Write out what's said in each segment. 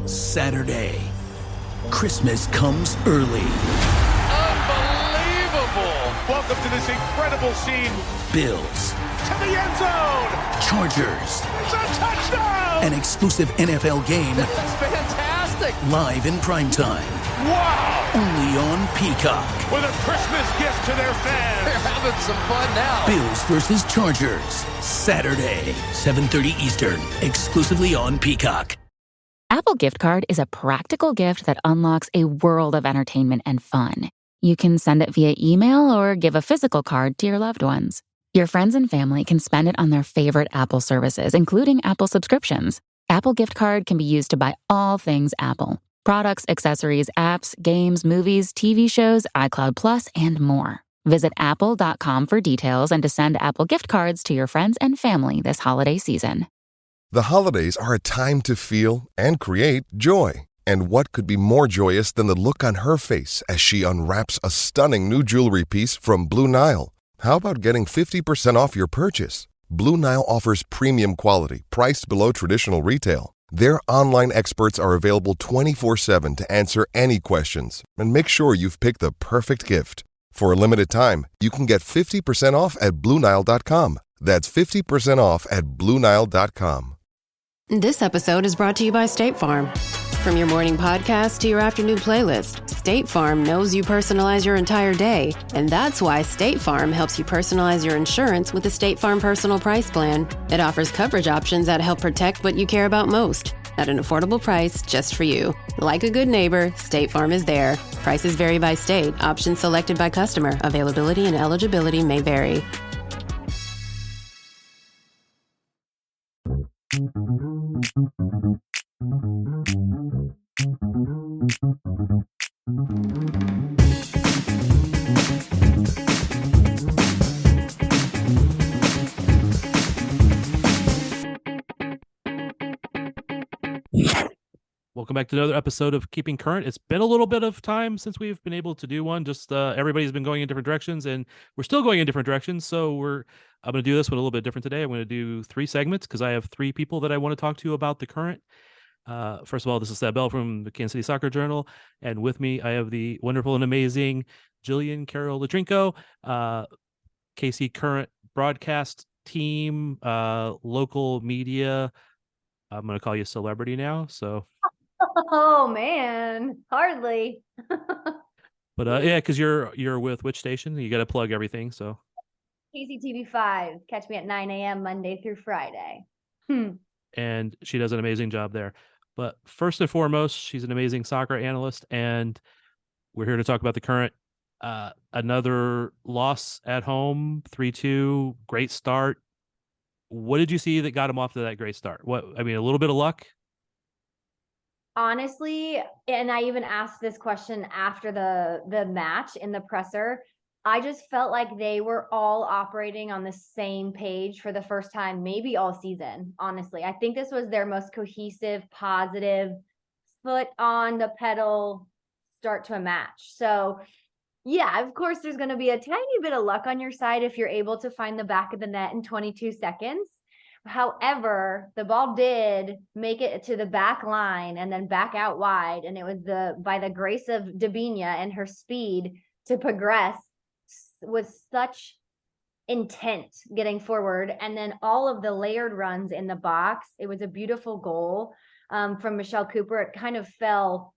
Saturday, Christmas comes early. Unbelievable! Welcome to this incredible scene. Bills. To the end zone! Chargers. It's a touchdown! An exclusive NFL game. That's fantastic! Live in primetime. Wow! Only on Peacock. With a Christmas gift to their fans. They're having some fun now. Bills versus Chargers. Saturday, 7:30 Eastern. Exclusively on Peacock. Apple Gift Card is a practical gift that unlocks a world of entertainment and fun. You can send it via email or give a physical card to your loved ones. Your friends and family can spend it on their favorite Apple services, including Apple subscriptions. Apple Gift Card can be used to buy all things Apple. Products, accessories, apps, games, movies, TV shows, iCloud Plus, and more. Visit apple.com for details and to send Apple Gift Cards to your friends and family this holiday season. The holidays are a time to feel and create joy. And what could be more joyous than the look on her face as she unwraps a stunning new jewelry piece from Blue Nile? How about getting 50% off your purchase? Blue Nile offers premium quality, priced below traditional retail. Their online experts are available 24/7 to answer any questions and make sure you've picked the perfect gift. For a limited time, you can get 50% off at BlueNile.com. That's 50% off at BlueNile.com. This episode is brought to you by State Farm. From your morning podcast to your afternoon playlist, State Farm knows you personalize your entire day. And that's why State Farm helps you personalize your insurance with the State Farm Personal Price Plan. It offers coverage options that help protect what you care about most at an affordable price just for you. Like a good neighbor, State Farm is there. Prices vary by state. Options selected by customer. Availability and eligibility may vary. Welcome back to another episode of Keeping Current. It's been a little bit of time since we've been able to do one. Just everybody's been going in different directions, and we're still going in different directions. So I'm going to do this one a little bit different today. I'm going to do 3 segments because I have 3 people that I want to talk to about the current. First of all, this is Seb Bell from the Kansas City Soccer Journal, and with me I have the wonderful and amazing Jillian Carroll Letrinko, KC Current broadcast team, local media. I'm going to call you celebrity now. So. Oh man, hardly. But yeah, because you're with which station? You got to plug everything. So KCTV5. Catch me at 9 a.m. Monday through Friday. And she does an amazing job there. But first and foremost, she's an amazing soccer analyst, and we're here to talk about the current. Another loss at home, 3-2. Great start. What did you see that got him off to that great start? A little bit of luck. Honestly, and I even asked this question after the match in the presser, I just felt like they were all operating on the same page for the first time, maybe all season, honestly. I think this was their most cohesive, positive, foot on the pedal start to a match. So, yeah, of course, there's going to be a tiny bit of luck on your side if you're able to find the back of the net in 22 seconds. However, the ball did make it to the back line and then back out wide. And it was by the grace of Dabinia and her speed to progress with such intent getting forward. And then all of the layered runs in the box. It was a beautiful goal from Michelle Cooper. It kind of fell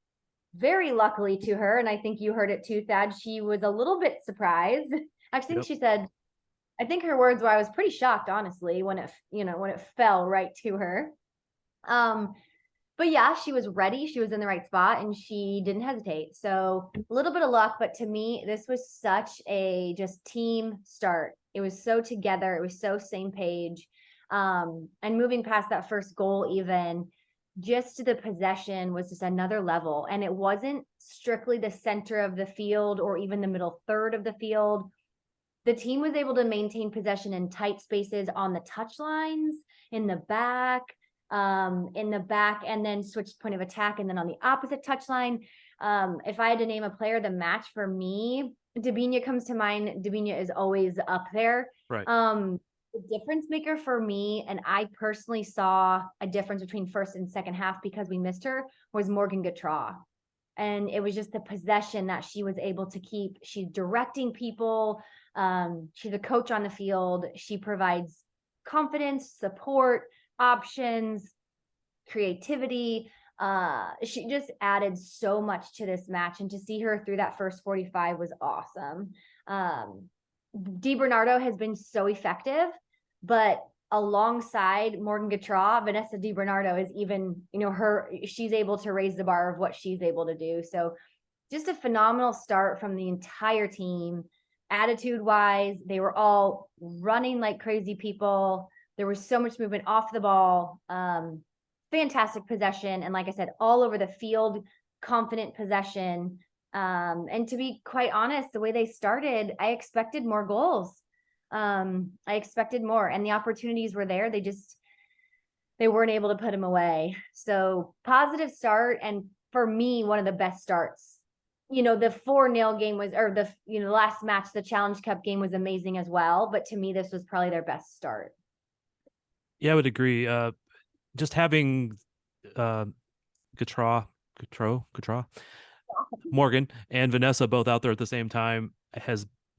very luckily to her. And I think you heard it too, Thad. She was a little bit surprised. Actually, She said, I think her words were, I was pretty shocked, honestly, when it fell right to her. But yeah, she was ready. She was in the right spot and she didn't hesitate. So a little bit of luck, but to me, this was such a just team start. It was so together. It was so same page. And moving past that first goal, even just the possession was just another level. And it wasn't strictly the center of the field or even the middle third of the field. The team was able to maintain possession in tight spaces on the touch lines, in the back, and then switch point of attack, and then on the opposite touch line. If I had to name a player of the match for me, Dabinia comes to mind. Dabinia is always up there. Right. The difference maker for me, and I personally saw a difference between first and second half because we missed her, was Morgan Gautrat. And it was just the possession that she was able to keep. She's directing people. She's a coach on the field. She provides confidence, support, options, creativity. She just added so much to this match, and to see her through that first 45 was awesome. DiBernardo has been so effective, but alongside Morgan Gautrat, Vanessa DiBernardo is even, she's able to raise the bar of what she's able to do. So just a phenomenal start from the entire team. Attitude wise, they were all running like crazy people. There was so much movement off the ball. Fantastic possession. And like I said, all over the field, confident possession. And to be quite honest, the way they started, I expected more goals. I expected more, and the opportunities were there. They weren't able to put them away. So positive start. And for me, one of the best starts. The 4-0 game was, or the last match, the Challenge Cup game was amazing as well. But to me, this was probably their best start. Yeah, I would agree. Just having Gautrat, Morgan and Vanessa both out there at the same time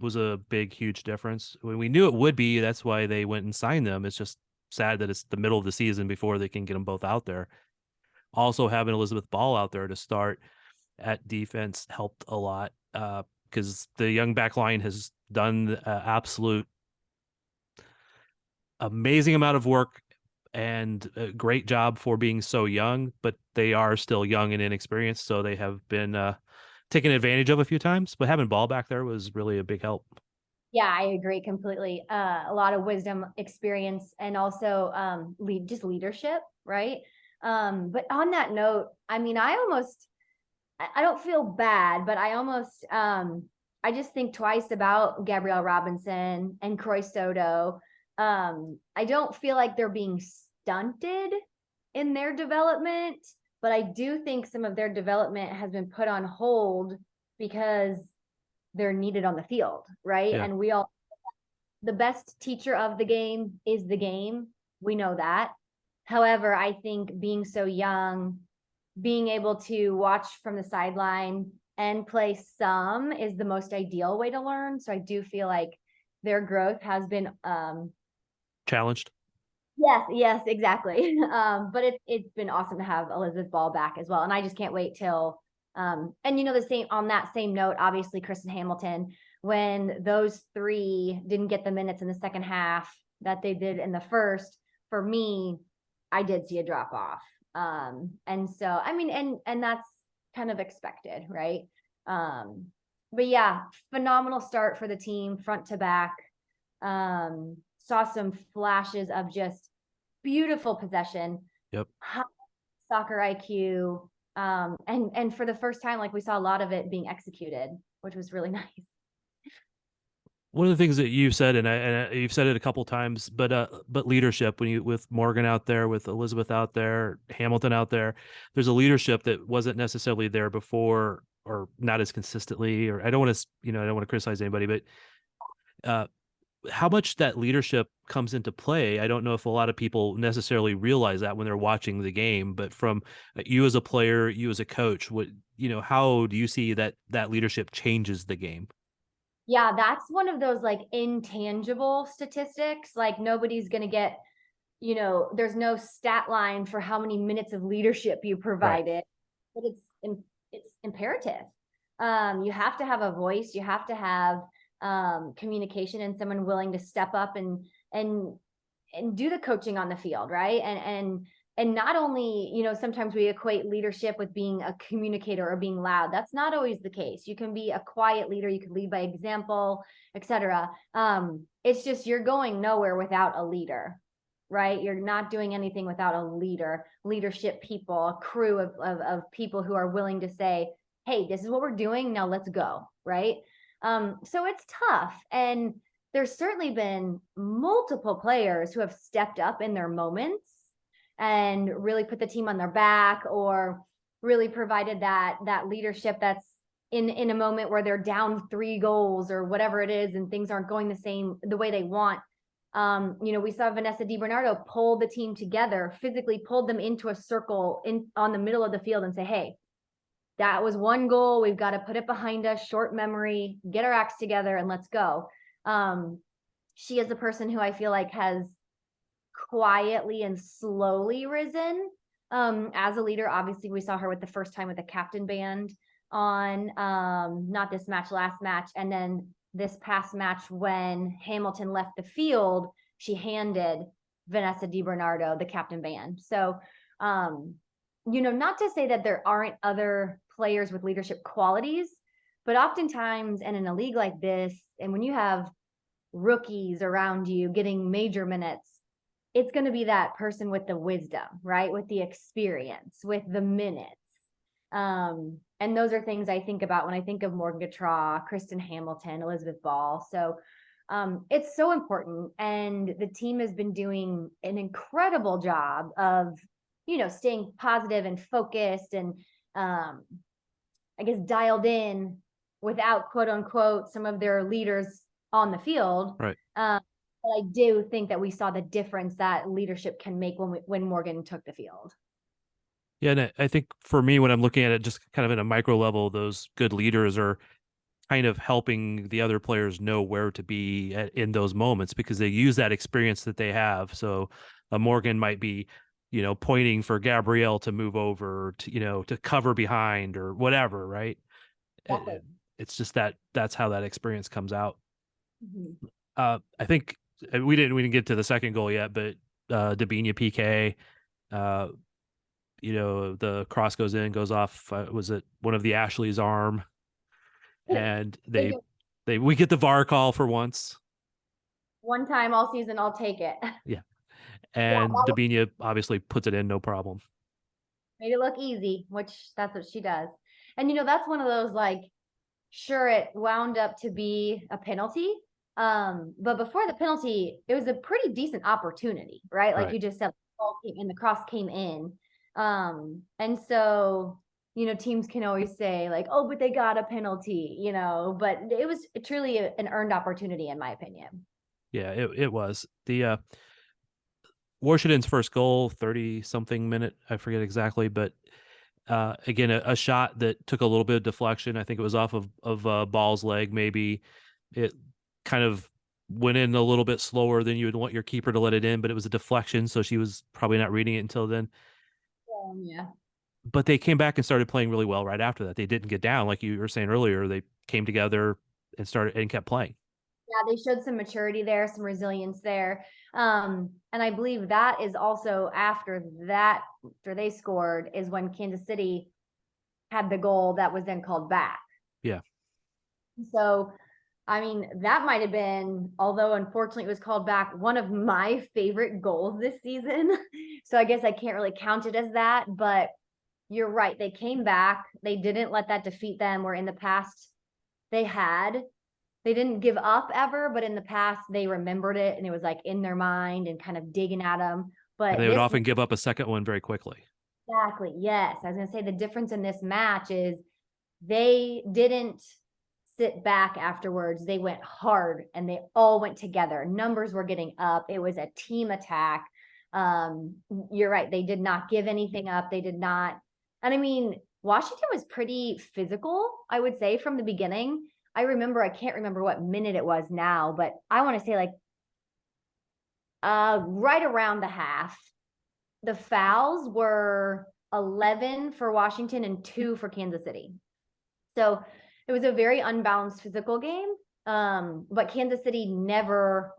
was a big, huge difference. When we knew it would be, that's why they went and signed them. It's just sad that it's the middle of the season before they can get them both out there. Also, having Elizabeth Ball out there to start at defense helped a lot, because the young back line has done the absolute amazing amount of work and a great job for being so young, but they are still young and inexperienced, so they have been taken advantage of a few times. But having Ball back there was really a big help. Yeah, I agree completely. A lot of wisdom, experience, and also just leadership, right? But on that note, I mean, I don't feel bad, but I just think twice about Gabrielle Robinson and Croy Soto. I don't feel like they're being stunted in their development, but I do think some of their development has been put on hold because they're needed on the field, right? Yeah. And the best teacher of the game is the game. We know that. However, I think being so young, being able to watch from the sideline and play some is the most ideal way to learn. So I do feel like their growth has been challenged. Yes, exactly. But it's been awesome to have Elizabeth Ball back as well. And I just can't wait till and on that same note, obviously Kristen Hamilton, when those three didn't get the minutes in the second half that they did in the first, for me, I did see a drop off. And so, I mean, and that's kind of expected, right? But yeah, phenomenal start for the team, front to back. Saw some flashes of just beautiful possession. Yep. High soccer IQ. And for the first time, like, we saw a lot of it being executed, which was really nice. One of the things that you said, and you've said it a couple times, but leadership, with Morgan out there, with Elizabeth out there, Hamilton out there, there's a leadership that wasn't necessarily there before, or not as consistently, or I don't want to criticize anybody, but how much that leadership comes into play, I don't know if a lot of people necessarily realize that when they're watching the game. But from you as a player, you as a coach, how do you see that leadership changes the game? Yeah, that's one of those like intangible statistics. Like, nobody's going to get, there's no stat line for how many minutes of leadership you provided, but it's imperative. You have to have a voice. You have to have communication, and someone willing to step up and do the coaching on the field, right? And not only, sometimes we equate leadership with being a communicator or being loud. That's not always the case. You can be a quiet leader, you can lead by example, etc. It's just, you're going nowhere without a leader, right? You're not doing anything without a leadership people, a crew of people who are willing to say, hey, this is what we're doing, now let's go, right? So it's tough. And there's certainly been multiple players who have stepped up in their moments and really put the team on their back, or really provided that leadership that's in a moment where they're down 3 goals or whatever it is, and things aren't going the way they want. We saw Vanessa DiBernardo pull the team together, physically pulled them into a circle on the middle of the field and say, hey, that was one goal. We've got to put it behind us, short memory, get our acts together and let's go. She is a person who I feel like has quietly and slowly risen as a leader. Obviously, we saw her with the first time with the captain band on not this match, last match. And then this past match when Hamilton left the field, she handed Vanessa DiBernardo the captain band. So, not to say that there aren't other players with leadership qualities, but oftentimes, and in a league like this, and when you have rookies around you getting major minutes, it's going to be that person with the wisdom, right? With the experience, with the minutes. And those are things I think about when I think of Morgan Gautrat, Kristen Hamilton, Elizabeth Ball. So it's so important. And the team has been doing an incredible job of, staying positive and focused and I guess dialed in without quote unquote some of their leaders on the field. Right. But I do think that we saw the difference that leadership can make when Morgan took the field. Yeah, and I think for me, when I'm looking at it just kind of in a micro level, those good leaders are kind of helping the other players know where to be in those moments because they use that experience that they have. So Morgan might be, pointing for Gabrielle to move over to cover behind or whatever, right? Exactly. It's just that's how that experience comes out. Mm-hmm. I think we didn't get to the second goal yet, but Dabinia PK, the cross goes in, goes off. Was it one of the Ashley's arm? And we get the VAR call for once. One time all season, I'll take it. Yeah. And Dabinia obviously puts it in, no problem. Made it look easy, which that's what she does. And, that's one of those, sure, it wound up to be a penalty. But before the penalty, it was a pretty decent opportunity, right? Like you just said, the ball came in, the cross came in. And so, teams can always say oh, but they got a penalty, but it was truly an earned opportunity in my opinion. Yeah, it was. The Washington's first goal, 30-something minute, I forget exactly, but again, a shot that took a little bit of deflection. I think it was off of Ball's leg, maybe. It kind of went in a little bit slower than you would want your keeper to let it in, but it was a deflection, so she was probably not reading it until then. Yeah. But they came back and started playing really well right after that. They didn't get down, like you were saying earlier. They came together and kept playing. Yeah, they showed some maturity there, some resilience there. And I believe that is also after they scored is when Kansas City had the goal that was then called back. Yeah. So, that might have been, although unfortunately it was called back, one of my favorite goals this season. So I guess I can't really count it as that, but you're right. They came back. They didn't let that defeat them, where in the past they didn't give up ever, but in the past they remembered it and it was in their mind and kind of digging at them. But they would often give up a second one very quickly. Exactly. Yes. I was going to say the difference in this match is they didn't sit back afterwards. They went hard and they all went together. Numbers were getting up. It was a team attack. You're right. They did not give anything up. They did not. And Washington was pretty physical, I would say, from the beginning. I can't remember what minute it was now, but I want to say right around the half, the fouls were 11 for Washington and 2 for Kansas City. So it was a very unbalanced physical game. But Kansas City never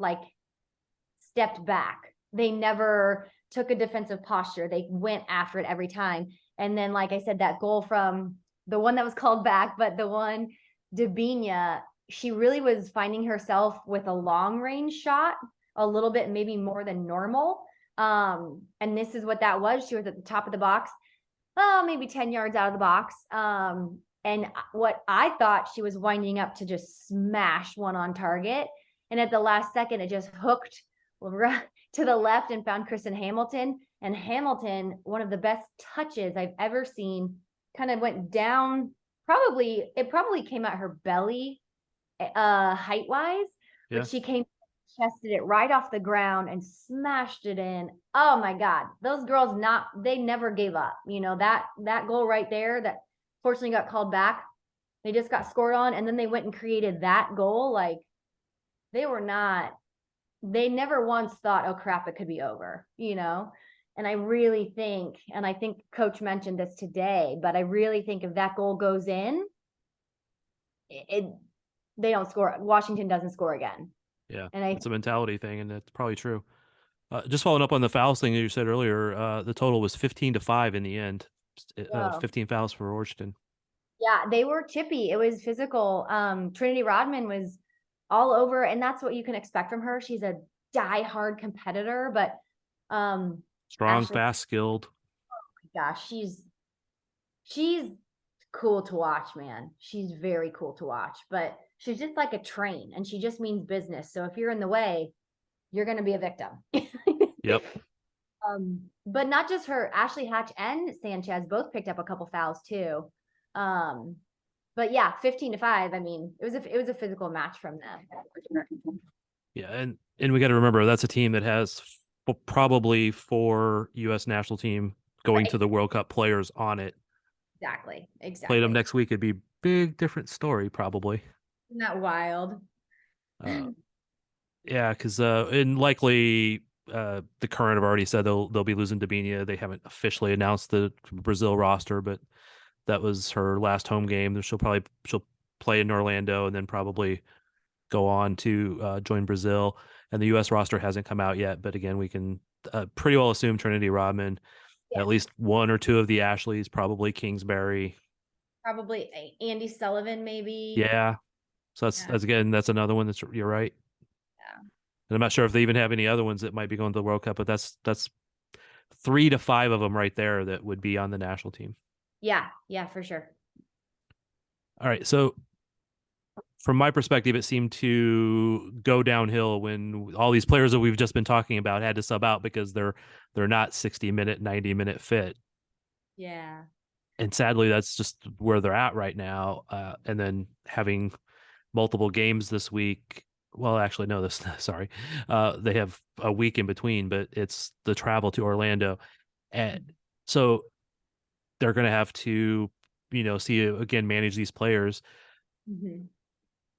stepped back. They never took a defensive posture. They went after it every time. And then, like I said, that goal from the one that was called back, but the one Dabinia, she really was finding herself with a long range shot a little bit, maybe more than normal. And this is what that was. She was at the top of the box, maybe 10 yards out of the box. And what I thought she was winding up to just smash one on target. And at the last second, it just hooked to the left and found Kristen Hamilton. And Hamilton, one of the best touches I've ever seen, kind of went down. It probably came at her belly height wise, but she came chested it right off the ground and smashed it in. Oh my God. Those girls they never gave up. You know, that goal right there that fortunately got called back. They just got scored on, and then they went and created that goal. Like, they never once thought, oh crap, it could be over, you know? And I really think, and I think Coach mentioned this today, but I really think if that goal goes in, they don't score. Washington doesn't score again. Yeah, and it's a mentality thing, and that's probably true. Just following up on the fouls thing that you said earlier, the total was 15-5 in the end. 15 fouls for Washington. Yeah, they were chippy. It was physical. Trinity Rodman was all over, and that's what you can expect from her. She's a die-hard competitor, but strong, Ashley, fast, skilled. oh my gosh, she's cool to watch, man. She's very cool to watch, but she's just like a train, and she just means business. So if you're in the way, you're going to be a victim. Yep. But not just her. Ashley Hatch and Sanchez both picked up a couple fouls too. But yeah, 15-5. I mean, it was a physical match from them. Yeah, and we got to remember that's a team that has probably 4 U.S. national team going to the World Cup players on it. Exactly. Played them next week, it'd be big different story probably. Isn't that wild? Yeah, because and likely the Current have already said they'll be losing Dabinia. They haven't officially announced the Brazil roster, but that was her last home game. She'll play in Orlando and then probably go on to join Brazil. And the U.S. roster hasn't come out yet, but again, we can pretty well assume Trinity Rodman, at least one or two of the Ashleys, probably Kingsbury, probably Andy Sullivan, maybe. Yeah, so that's another one you're right. Yeah, and I'm not sure if they even have any other ones that might be going to the World Cup, but that's 3 to 5 of them right there that would be on the national team. Yeah, for sure. All right, so from my perspective, it seemed to go downhill when all these players that we've just been talking about had to sub out because they're not 60-minute, 90-minute fit. Yeah. And sadly, that's just where they're at right now. And then having multiple games this week. Well, actually, no, sorry. They have a week in between, but it's the travel to Orlando. And so they're going to have to, manage these players. Mm-hmm.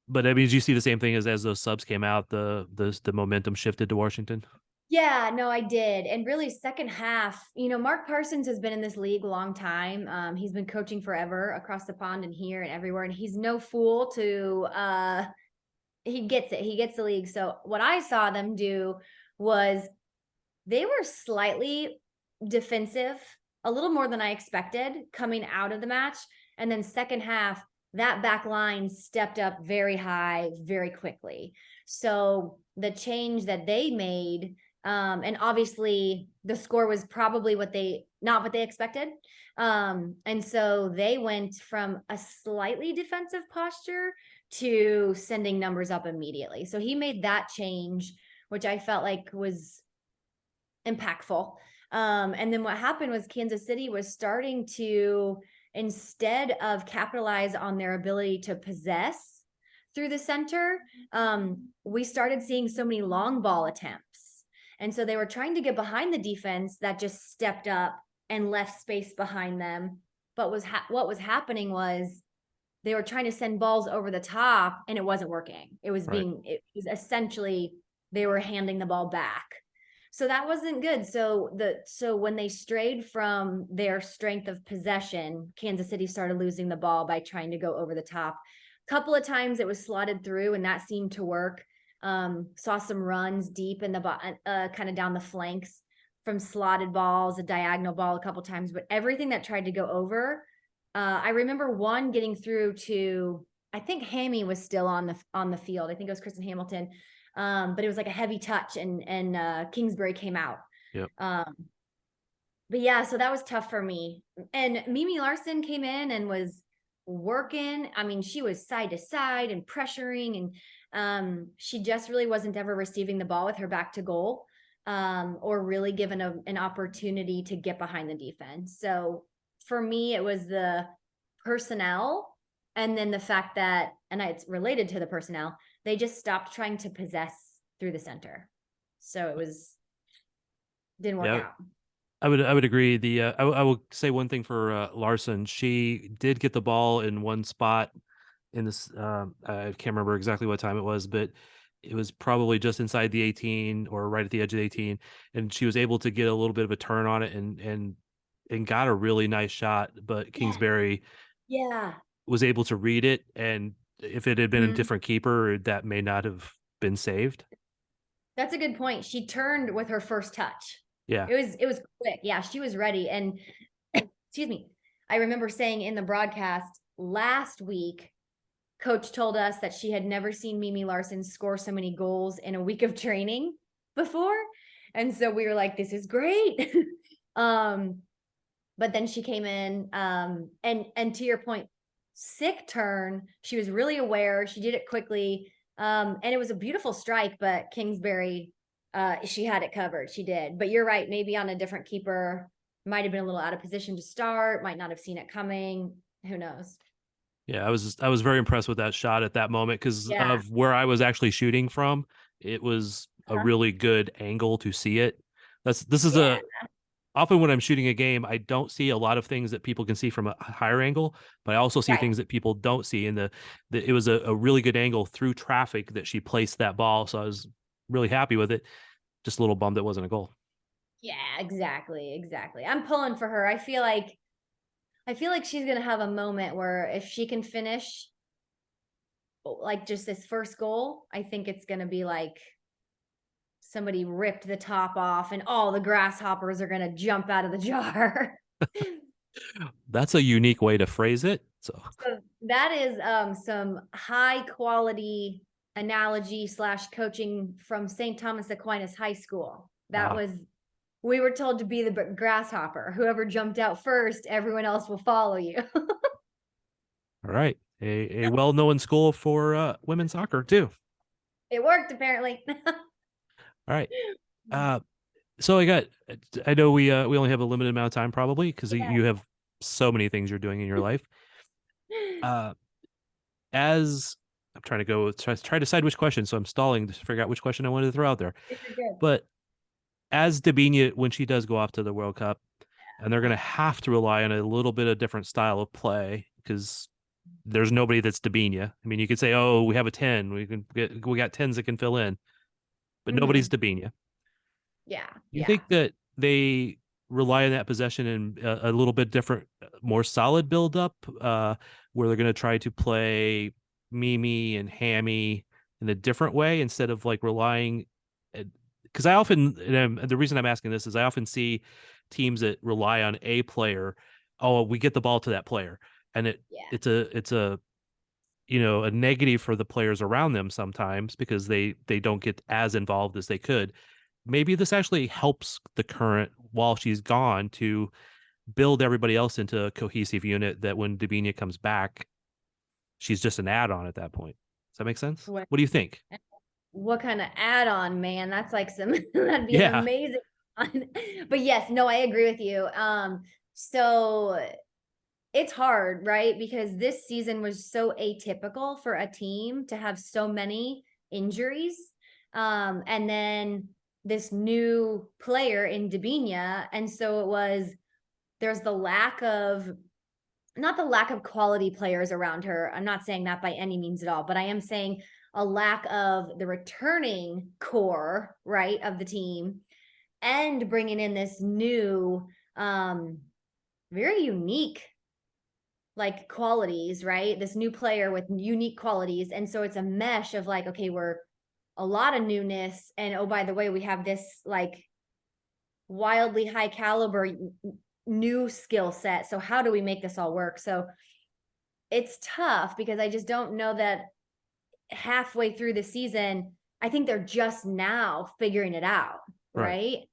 But I mean, did you see the same thing as those subs came out, the momentum shifted to Washington? Yeah, no, I did. And really second half, Mark Parsons has been in this league a long time. He's been coaching forever across the pond and here and everywhere. And he's no fool to, he gets it. He gets the league. So what I saw them do was they were slightly defensive, a little more than I expected coming out of the match. And then second half, that back line stepped up very high, very quickly. So the change that they made, and obviously the score was probably not what they expected. And so they went from a slightly defensive posture to sending numbers up immediately. So he made that change, which I felt like was impactful. And then what happened was Kansas City was starting to, instead of capitalize on their ability to possess through the center, we started seeing so many long ball attempts. And so they were trying to get behind the defense that just stepped up and left space behind them. But what was happening was they were trying to send balls over the top and it wasn't working. It was essentially, they were handing the ball back. So that wasn't good. So when they strayed from their strength of possession, Kansas City started losing the ball by trying to go over the top. A couple of times it was slotted through and that seemed to work. Saw some runs deep in the kind of down the flanks from slotted balls, a diagonal ball a couple times, but everything that tried to go over, I remember one getting through to, I think Hammy was still on the field. I think it was Kristen Hamilton. But it was like a heavy touch and Kingsbury came out. Yep. But yeah, so that was tough for me. And Mimi Larson came in and was working. I mean, she was side to side and pressuring and she just really wasn't ever receiving the ball with her back to goal or really given an opportunity to get behind the defense. So for me, it was the personnel and then the fact that, and it's related to the personnel, they just stopped trying to possess through the center. So it didn't work out. I would agree. I will say one thing for Larson. She did get the ball in one spot in this. I can't remember exactly what time it was, but it was probably just inside the 18 or right at the edge of the 18, and she was able to get a little bit of a turn on it and got a really nice shot. But Kingsbury was able to read it, and if it had been a different keeper, that may not have been saved. That's a good point. She turned with her first touch. Yeah. It was quick. Yeah, she was ready. And excuse me, I remember saying in the broadcast last week, Coach told us that she had never seen Mimi Larson score so many goals in a week of training before. And so we were like, this is great. But then she came in, and to your point, sick turn. She was really aware. She did it quickly. And it was a beautiful strike, but Kingsbury, she had it covered. She did. But you're right. Maybe on a different keeper, might have been a little out of position to start, might not have seen it coming. Who knows? Yeah, I was very impressed with that shot at that moment because of where I was actually shooting from. It was a really good angle to see it. This is often when I'm shooting a game, I don't see a lot of things that people can see from a higher angle, but I also see things that people don't see. And it was a really good angle through traffic that she placed that ball. So I was really happy with it. Just a little bummed it wasn't a goal. Yeah, exactly. I'm pulling for her. I feel like she's going to have a moment where if she can finish like just this first goal, I think it's going to be like somebody ripped the top off and all the grasshoppers are going to jump out of the jar. That's a unique way to phrase it. So that is some high quality analogy / coaching from St. Thomas Aquinas High School. We were told to be the grasshopper. Whoever jumped out first, everyone else will follow you. All right. A well-known school for women's soccer too. It worked apparently. All right. So I know we only have a limited amount of time probably because you have so many things you're doing in your life. As I'm trying to try to decide which question, so I'm stalling to figure out which question I wanted to throw out there. But as Dabinia, when she does go off to the World Cup, and they're going to have to rely on a little bit of different style of play because there's nobody that's Dabinia. I mean, you could say, "Oh, we have a 10. We got 10s that can fill in," but nobody's Dabinia. Yeah. You think that they rely on that possession and a little bit different, more solid build up, where they're going to try to play Mimi and Hammy in a different way instead of like relying. Because the reason I'm asking this is I often see teams that rely on a player. Oh, we get the ball to that player, and it's a a negative for the players around them sometimes because they don't get as involved as they could. Maybe this actually helps the Current while she's gone to build everybody else into a cohesive unit that when Dabinia comes back, she's just an add-on at that point. Does that make sense? What do you think? What kind of add-on, man? That's like that'd be an amazing one. But yes, no, I agree with you. So it's hard, right? Because this season was so atypical for a team to have so many injuries. And then this new player in Dabinia. And so there's not the lack of quality players around her. I'm not saying that by any means at all, but I am saying a lack of the returning core, right, of the team, and bringing in this new, very unique, like qualities, right? This new player with unique qualities. And so it's a mesh of like, okay, we're a lot of newness. And oh, by the way, we have this like wildly high caliber new skill set. So how do we make this all work? So it's tough because I just don't know that halfway through the season, I think they're just now figuring it out. Right.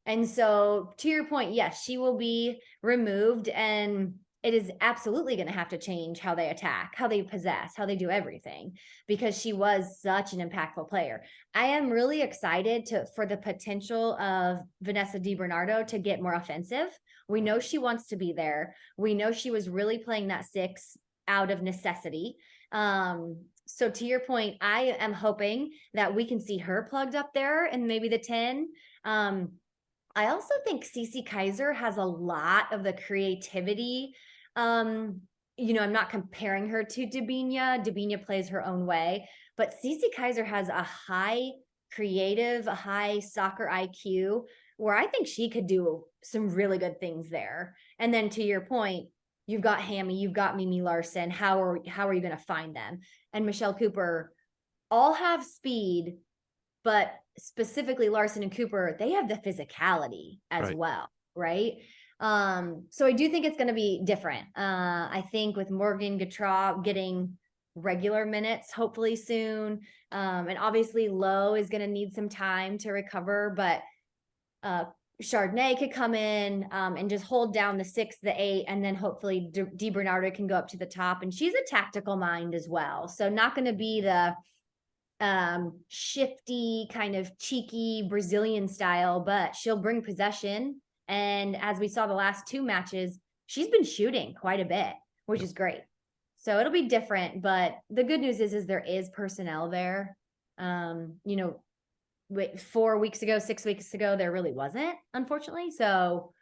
And so to your point, yes, she will be removed and it is absolutely going to have to change how they attack, how they possess, how they do everything, because she was such an impactful player. I am really excited for the potential of Vanessa DiBernardo to get more offensive. We know she wants to be there. We know she was really playing that 6 out of necessity. So to your point, I am hoping that we can see her plugged up there and maybe the 10. I also think Cece Kaiser has a lot of the creativity. I'm not comparing her to Dabinia. Dabinia plays her own way, but Cece Kaiser has a high soccer IQ where I think she could do some really good things there. And then to your point, you've got Hammy, you've got Mimi Larson. How are you going to find them? And Michelle Cooper all have speed, but specifically Larson and Cooper, they have the physicality as well, right? So I do think it's going to be different. I think with Morgan Gautrat getting regular minutes, hopefully soon. And obviously Lowe is going to need some time to recover, but Chardonnay could come in and just hold down the 6, the 8, and then hopefully DiBernardo can go up to the top. And she's a tactical mind as well. So not going to be the shifty kind of cheeky Brazilian style, but she'll bring possession. And as we saw the last 2 matches, she's been shooting quite a bit, which is great. So it'll be different, but the good news is there is personnel there. 4 weeks ago, 6 weeks ago, there really wasn't, unfortunately. So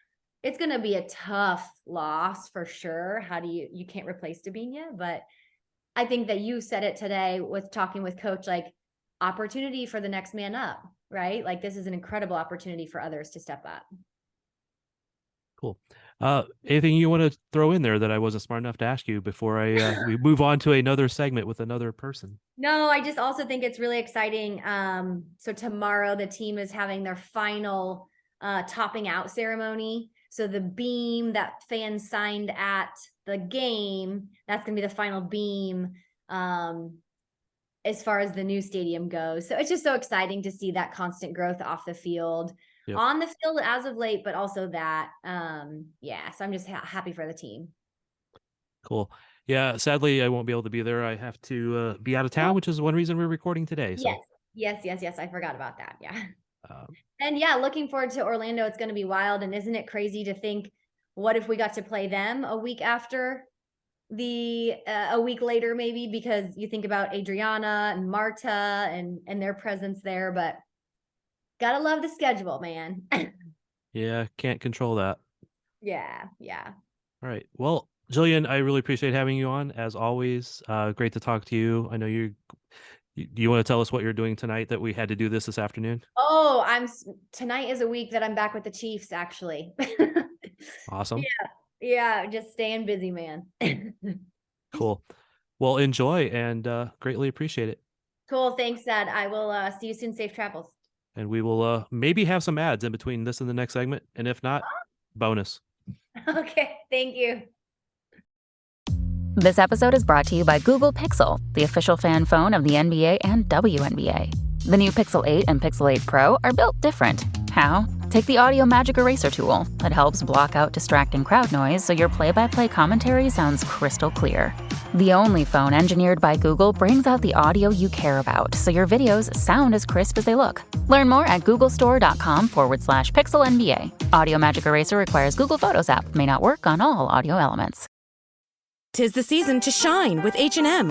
it's going to be a tough loss for sure. You can't replace Dabinia, but I think that you said it today with talking with coach, like opportunity for the next man up, right? Like this is an incredible opportunity for others to step up. Cool. Anything you want to throw in there that I wasn't smart enough to ask you before we move on to another segment with another person? No, I just also think it's really exciting. So tomorrow the team is having their final topping out ceremony. So the beam that fans signed at the game, that's going to be the final beam as far as the new stadium goes. So it's just so exciting to see that constant growth off the field, on the field as of late, but also that. So I'm just happy for the team. Cool. Yeah, sadly, I won't be able to be there. I have to be out of town, which is one reason we're recording today. So. Yes. I forgot about that. Yeah. And looking forward to Orlando. It's going to be wild. And isn't it crazy to think, what if we got to play them a week after a week later, maybe, because you think about Adriana and Marta and their presence there, but gotta love the schedule, man. Yeah. Can't control that. Yeah. All right. Well, Jillian, I really appreciate having you on as always. Great to talk to you. I know do you want to tell us what you're doing tonight that we had to do this afternoon? Oh, tonight is a week that I'm back with the Chiefs, actually. Awesome. Yeah. Just staying busy, man. Cool. Well, enjoy and greatly appreciate it. Cool. Thanks, Dad. I will see you soon. Safe travels. And we will maybe have some ads in between this and the next segment. And if not, bonus. Okay. Thank you. This episode is brought to you by Google Pixel, the official fan phone of the NBA and WNBA. The new Pixel 8 and Pixel 8 Pro are built different. How? Take the Audio Magic Eraser tool. It helps block out distracting crowd noise so your play-by-play commentary sounds crystal clear. The only phone engineered by Google brings out the audio you care about so your videos sound as crisp as they look. Learn more at googlestore.com/pixelnba. Audio Magic Eraser requires Google Photos app. May not work on all audio elements. 'Tis the season to shine with H&M.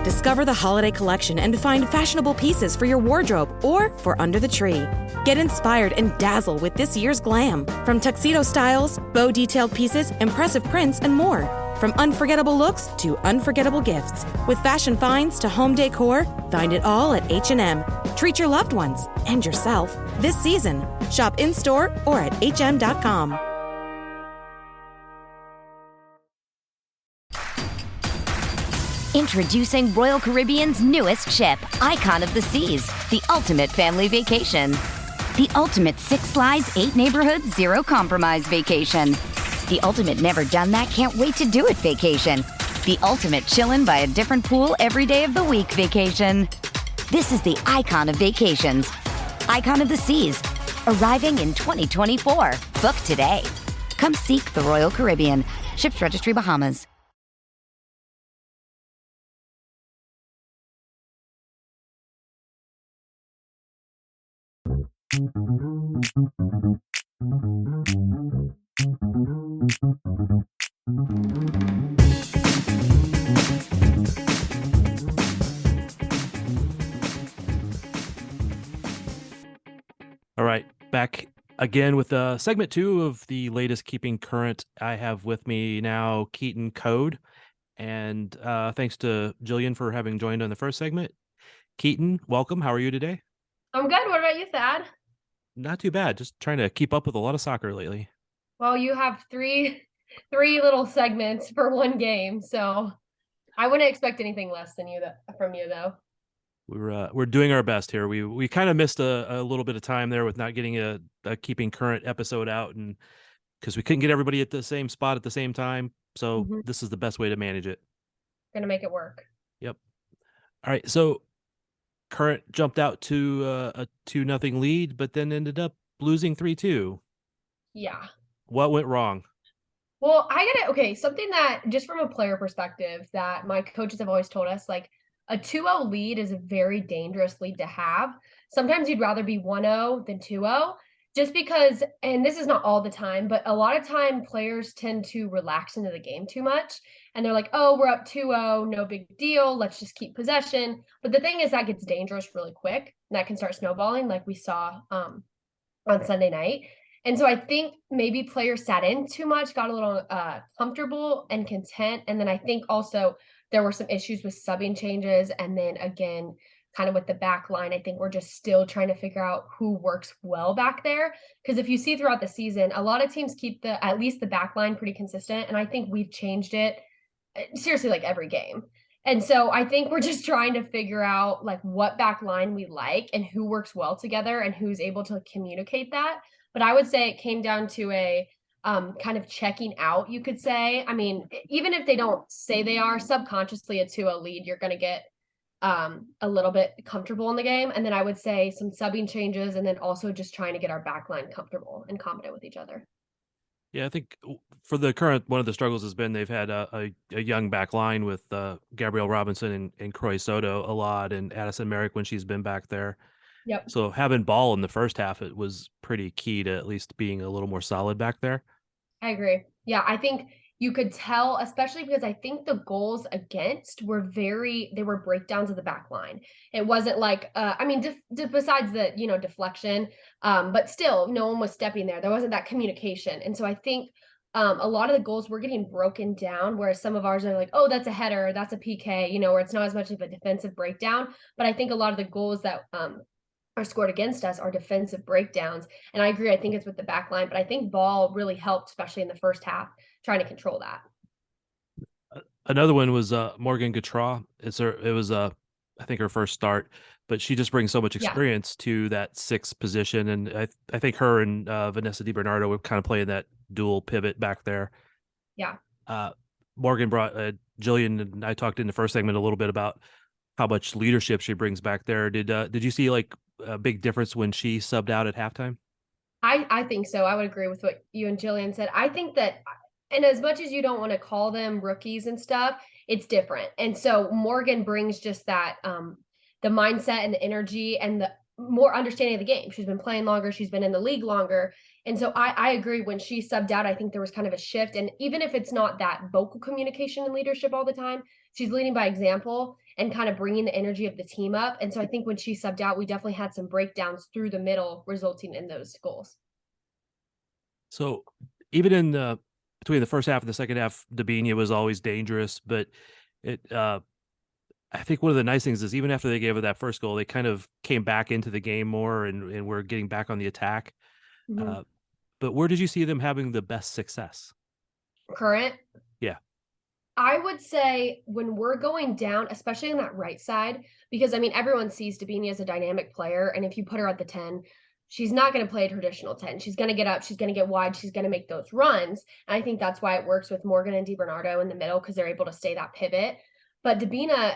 Discover the holiday collection and find fashionable pieces for your wardrobe or for under the tree. Get inspired and dazzle with this year's glam. From tuxedo styles, bow detailed pieces, impressive prints, and more. From unforgettable looks to unforgettable gifts. With fashion finds to home decor, find it all at H&M. Treat your loved ones and yourself this season. Shop in-store or at hm.com. Introducing Royal Caribbean's newest ship, Icon of the Seas, the ultimate family vacation. The ultimate 6 slides, 8 neighborhoods, 0 compromise vacation. The ultimate never done that, can't wait to do it vacation. The ultimate chillin' by a different pool every day of the week vacation. This is the Icon of Vacations. Icon of the Seas, arriving in 2024. Book today. Come seek the Royal Caribbean. Ships Registry, Bahamas. Back again with segment 2 of the latest Keeping Current. I have with me now Keaton Coad, and thanks to Jillian for having joined on the first segment. Keaton, welcome. How are you today? I'm good. What about you, Thad? Not too bad. Just trying to keep up with a lot of soccer lately. Well, you have three little segments for one game, so I wouldn't expect anything less than from you though. We're doing our best here. We kind of missed a little bit of time there with not getting a Keeping Current episode out, and because we couldn't get everybody at the same spot at the same time. So this is the best way to manage it. Gonna make it work. Yep. All right. So Current jumped out to a 2-0 lead, but then ended up losing 3-2. Yeah. What went wrong? Well, okay, something that just from a player perspective that my coaches have always told us, like a 2-0 lead is a very dangerous lead to have. Sometimes you'd rather be 1-0 than 2-0 just because, and this is not all the time, but a lot of time players tend to relax into the game too much. And they're like, oh, we're up 2-0, no big deal. Let's just keep possession. But the thing is that gets dangerous really quick. And that can start snowballing like we saw on Sunday night. And so I think maybe players sat in too much, got a little comfortable and content. And then I think also there were some issues with subbing changes. And then again, kind of with the back line, I think we're just still trying to figure out who works well back there. Because if you see throughout the season, a lot of teams keep at least the back line pretty consistent. And I think we've changed it seriously like every game. And so I think we're just trying to figure out like what back line we like and who works well together and who's able to communicate that. But I would say it came down to a kind of checking out, you could say. I mean, even if they don't say they are, subconsciously a 2-0 lead, you're going to get a little bit comfortable in the game. And then I would say some subbing changes and then also just trying to get our back line comfortable and confident with each other. Yeah, I think for the Current, one of the struggles has been they've had a young back line with Gabrielle Robinson and Croy Soto a lot, and Addison Merrick when she's been back there. Yep. So having Ball in the first half, it was pretty key to at least being a little more solid back there. I agree. Yeah, I think you could tell, especially because I think the goals against they were breakdowns of the back line. It wasn't like, besides the, deflection, but still no one was stepping there. There wasn't that communication. And so I think a lot of the goals were getting broken down, whereas some of ours are like, oh, that's a header, that's a PK, where it's not as much of a defensive breakdown. But I think a lot of the goals that are scored against us are defensive breakdowns. And I agree, I think it's with the back line, but I think Ball really helped, especially in the first half, trying to control that. Another one was Morgan Gautrat. It was I think her first start, but she just brings so much experience to that 6th position. And I think her and Vanessa DiBernardo were kind of playing that dual pivot back there. Yeah. Morgan brought Jillian, and I talked in the first segment a little bit about how much leadership she brings back there. Did you see like a big difference when she subbed out at halftime? I think so. I would agree with what you and Jillian said. I think that, and as much as you don't want to call them rookies and stuff, it's different. And so Morgan brings just that, the mindset and the energy and the more understanding of the game. She's been playing longer. She's been in the league longer. And so I agree, when she subbed out, I think there was kind of a shift. And even if it's not that vocal communication and leadership all the time, she's leading by example and kind of bringing the energy of the team up. And so I think when she subbed out, we definitely had some breakdowns through the middle, resulting in those goals. So even in between the first half and the second half, Dabinia was always dangerous, but I think one of the nice things is even after they gave her that first goal, they kind of came back into the game more and were getting back on the attack. Mm-hmm. But where did you see them having the best success? Current? Yeah. I would say when we're going down, especially on that right side, because everyone sees Dabinia as a dynamic player. And if you put her at the 10, she's not going to play a traditional 10. She's going to get up, she's going to get wide, she's going to make those runs. And I think that's why it works with Morgan and DiBernardo in the middle, because they're able to stay that pivot. But Dabinia,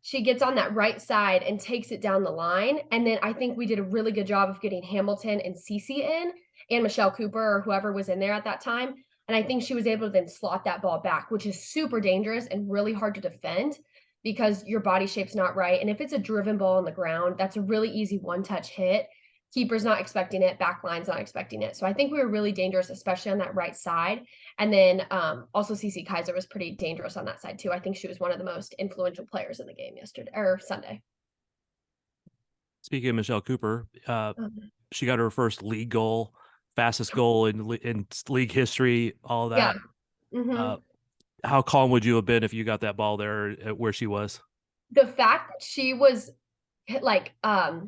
she gets on that right side and takes it down the line. And then I think we did a really good job of getting Hamilton and Cece in, and Michelle Cooper or whoever was in there at that time. And I think she was able to then slot that ball back, which is super dangerous and really hard to defend because your body shape's not right. And if it's a driven ball on the ground, that's a really easy one-touch hit. Keeper's not expecting it, backline's not expecting it. So I think we were really dangerous, especially on that right side. And then also Cece Kaiser was pretty dangerous on that side too. I think she was one of the most influential players in the game yesterday or Sunday. Speaking of Michelle Cooper, she got her first league goal, fastest goal in league history, all that. Yeah. Mm-hmm. How calm would you have been if you got that ball there at where she was? The fact that she was like,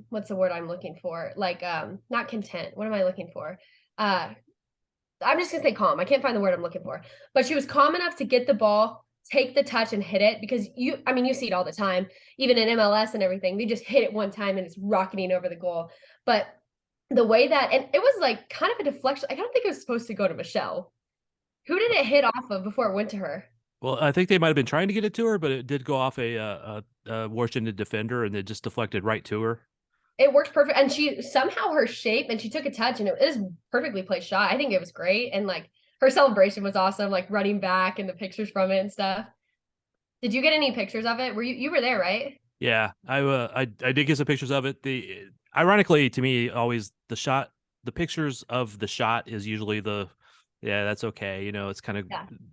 what's the word I'm looking for? Like, not content. What am I looking for? I'm just gonna say calm. I can't find the word I'm looking for, but she was calm enough to get the ball, take the touch and hit it, because you see it all the time, even in MLS and everything. They just hit it one time and it's rocketing over the goal. But the way that, and it was like kind of a deflection. I don't think it was supposed to go to Michelle. Who did it hit off of before it went to her? Well, I think they might have been trying to get it to her, but it did go off a Washington defender, and it just deflected right to her. It worked perfect, and she somehow her shape, and she took a touch, and it was perfectly placed shot. I think it was great, and like her celebration was awesome, like running back and the pictures from it and stuff. Did you get any pictures of it? Were you were there, right? Yeah, I did get some pictures of it. Ironically to me, always the pictures of the shot is usually that's okay. It's kind of,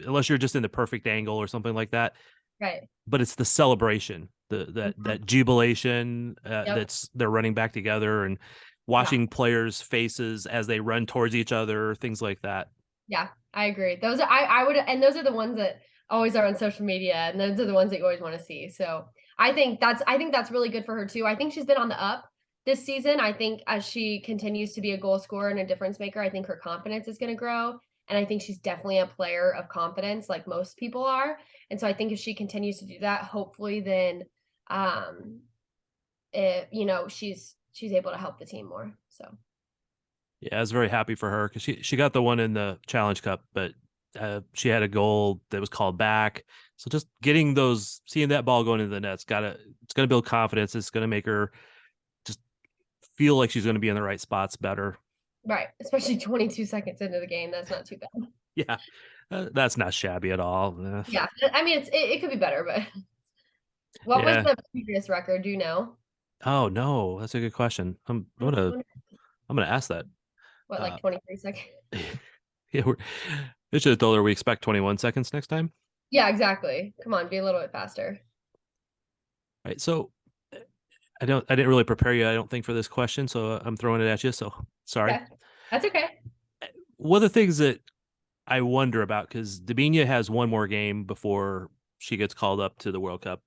unless you're just in the perfect angle or something like that. Right. But it's the celebration, that jubilation, that's they're running back together and watching players' faces as they run towards each other, things like that. Yeah, I agree. Those are I would, and those are the ones that always are on social media, and those are the ones that you always want to see. So I think that's really good for her too. I think she's been on the up this season. I think as she continues to be a goal scorer and a difference maker, I think her confidence is going to grow. And I think she's definitely a player of confidence, like most people are. And so I think if she continues to do that, hopefully then, she's able to help the team more. So. Yeah, I was very happy for her because she got the one in the Challenge Cup, but she had a goal that was called back. So just seeing that ball going into the net, it's going to build confidence. It's going to make her just feel like she's going to be in the right spots better. Right, especially 22 seconds into the game. That's not too bad. Yeah, that's not shabby at all. Yeah, I mean, it could be better, but what was the previous record? Do you know? Oh no, that's a good question. I'm gonna ask that. What, like 23 seconds? Yeah, we should have told her we expect 21 seconds next time. Yeah, exactly. Come on, be a little bit faster. Right. So I didn't really prepare you, I don't think, for this question, so I'm throwing it at you. So sorry. Okay. That's okay. One of the things that I wonder about, because Dabinia has one more game before she gets called up to the World Cup,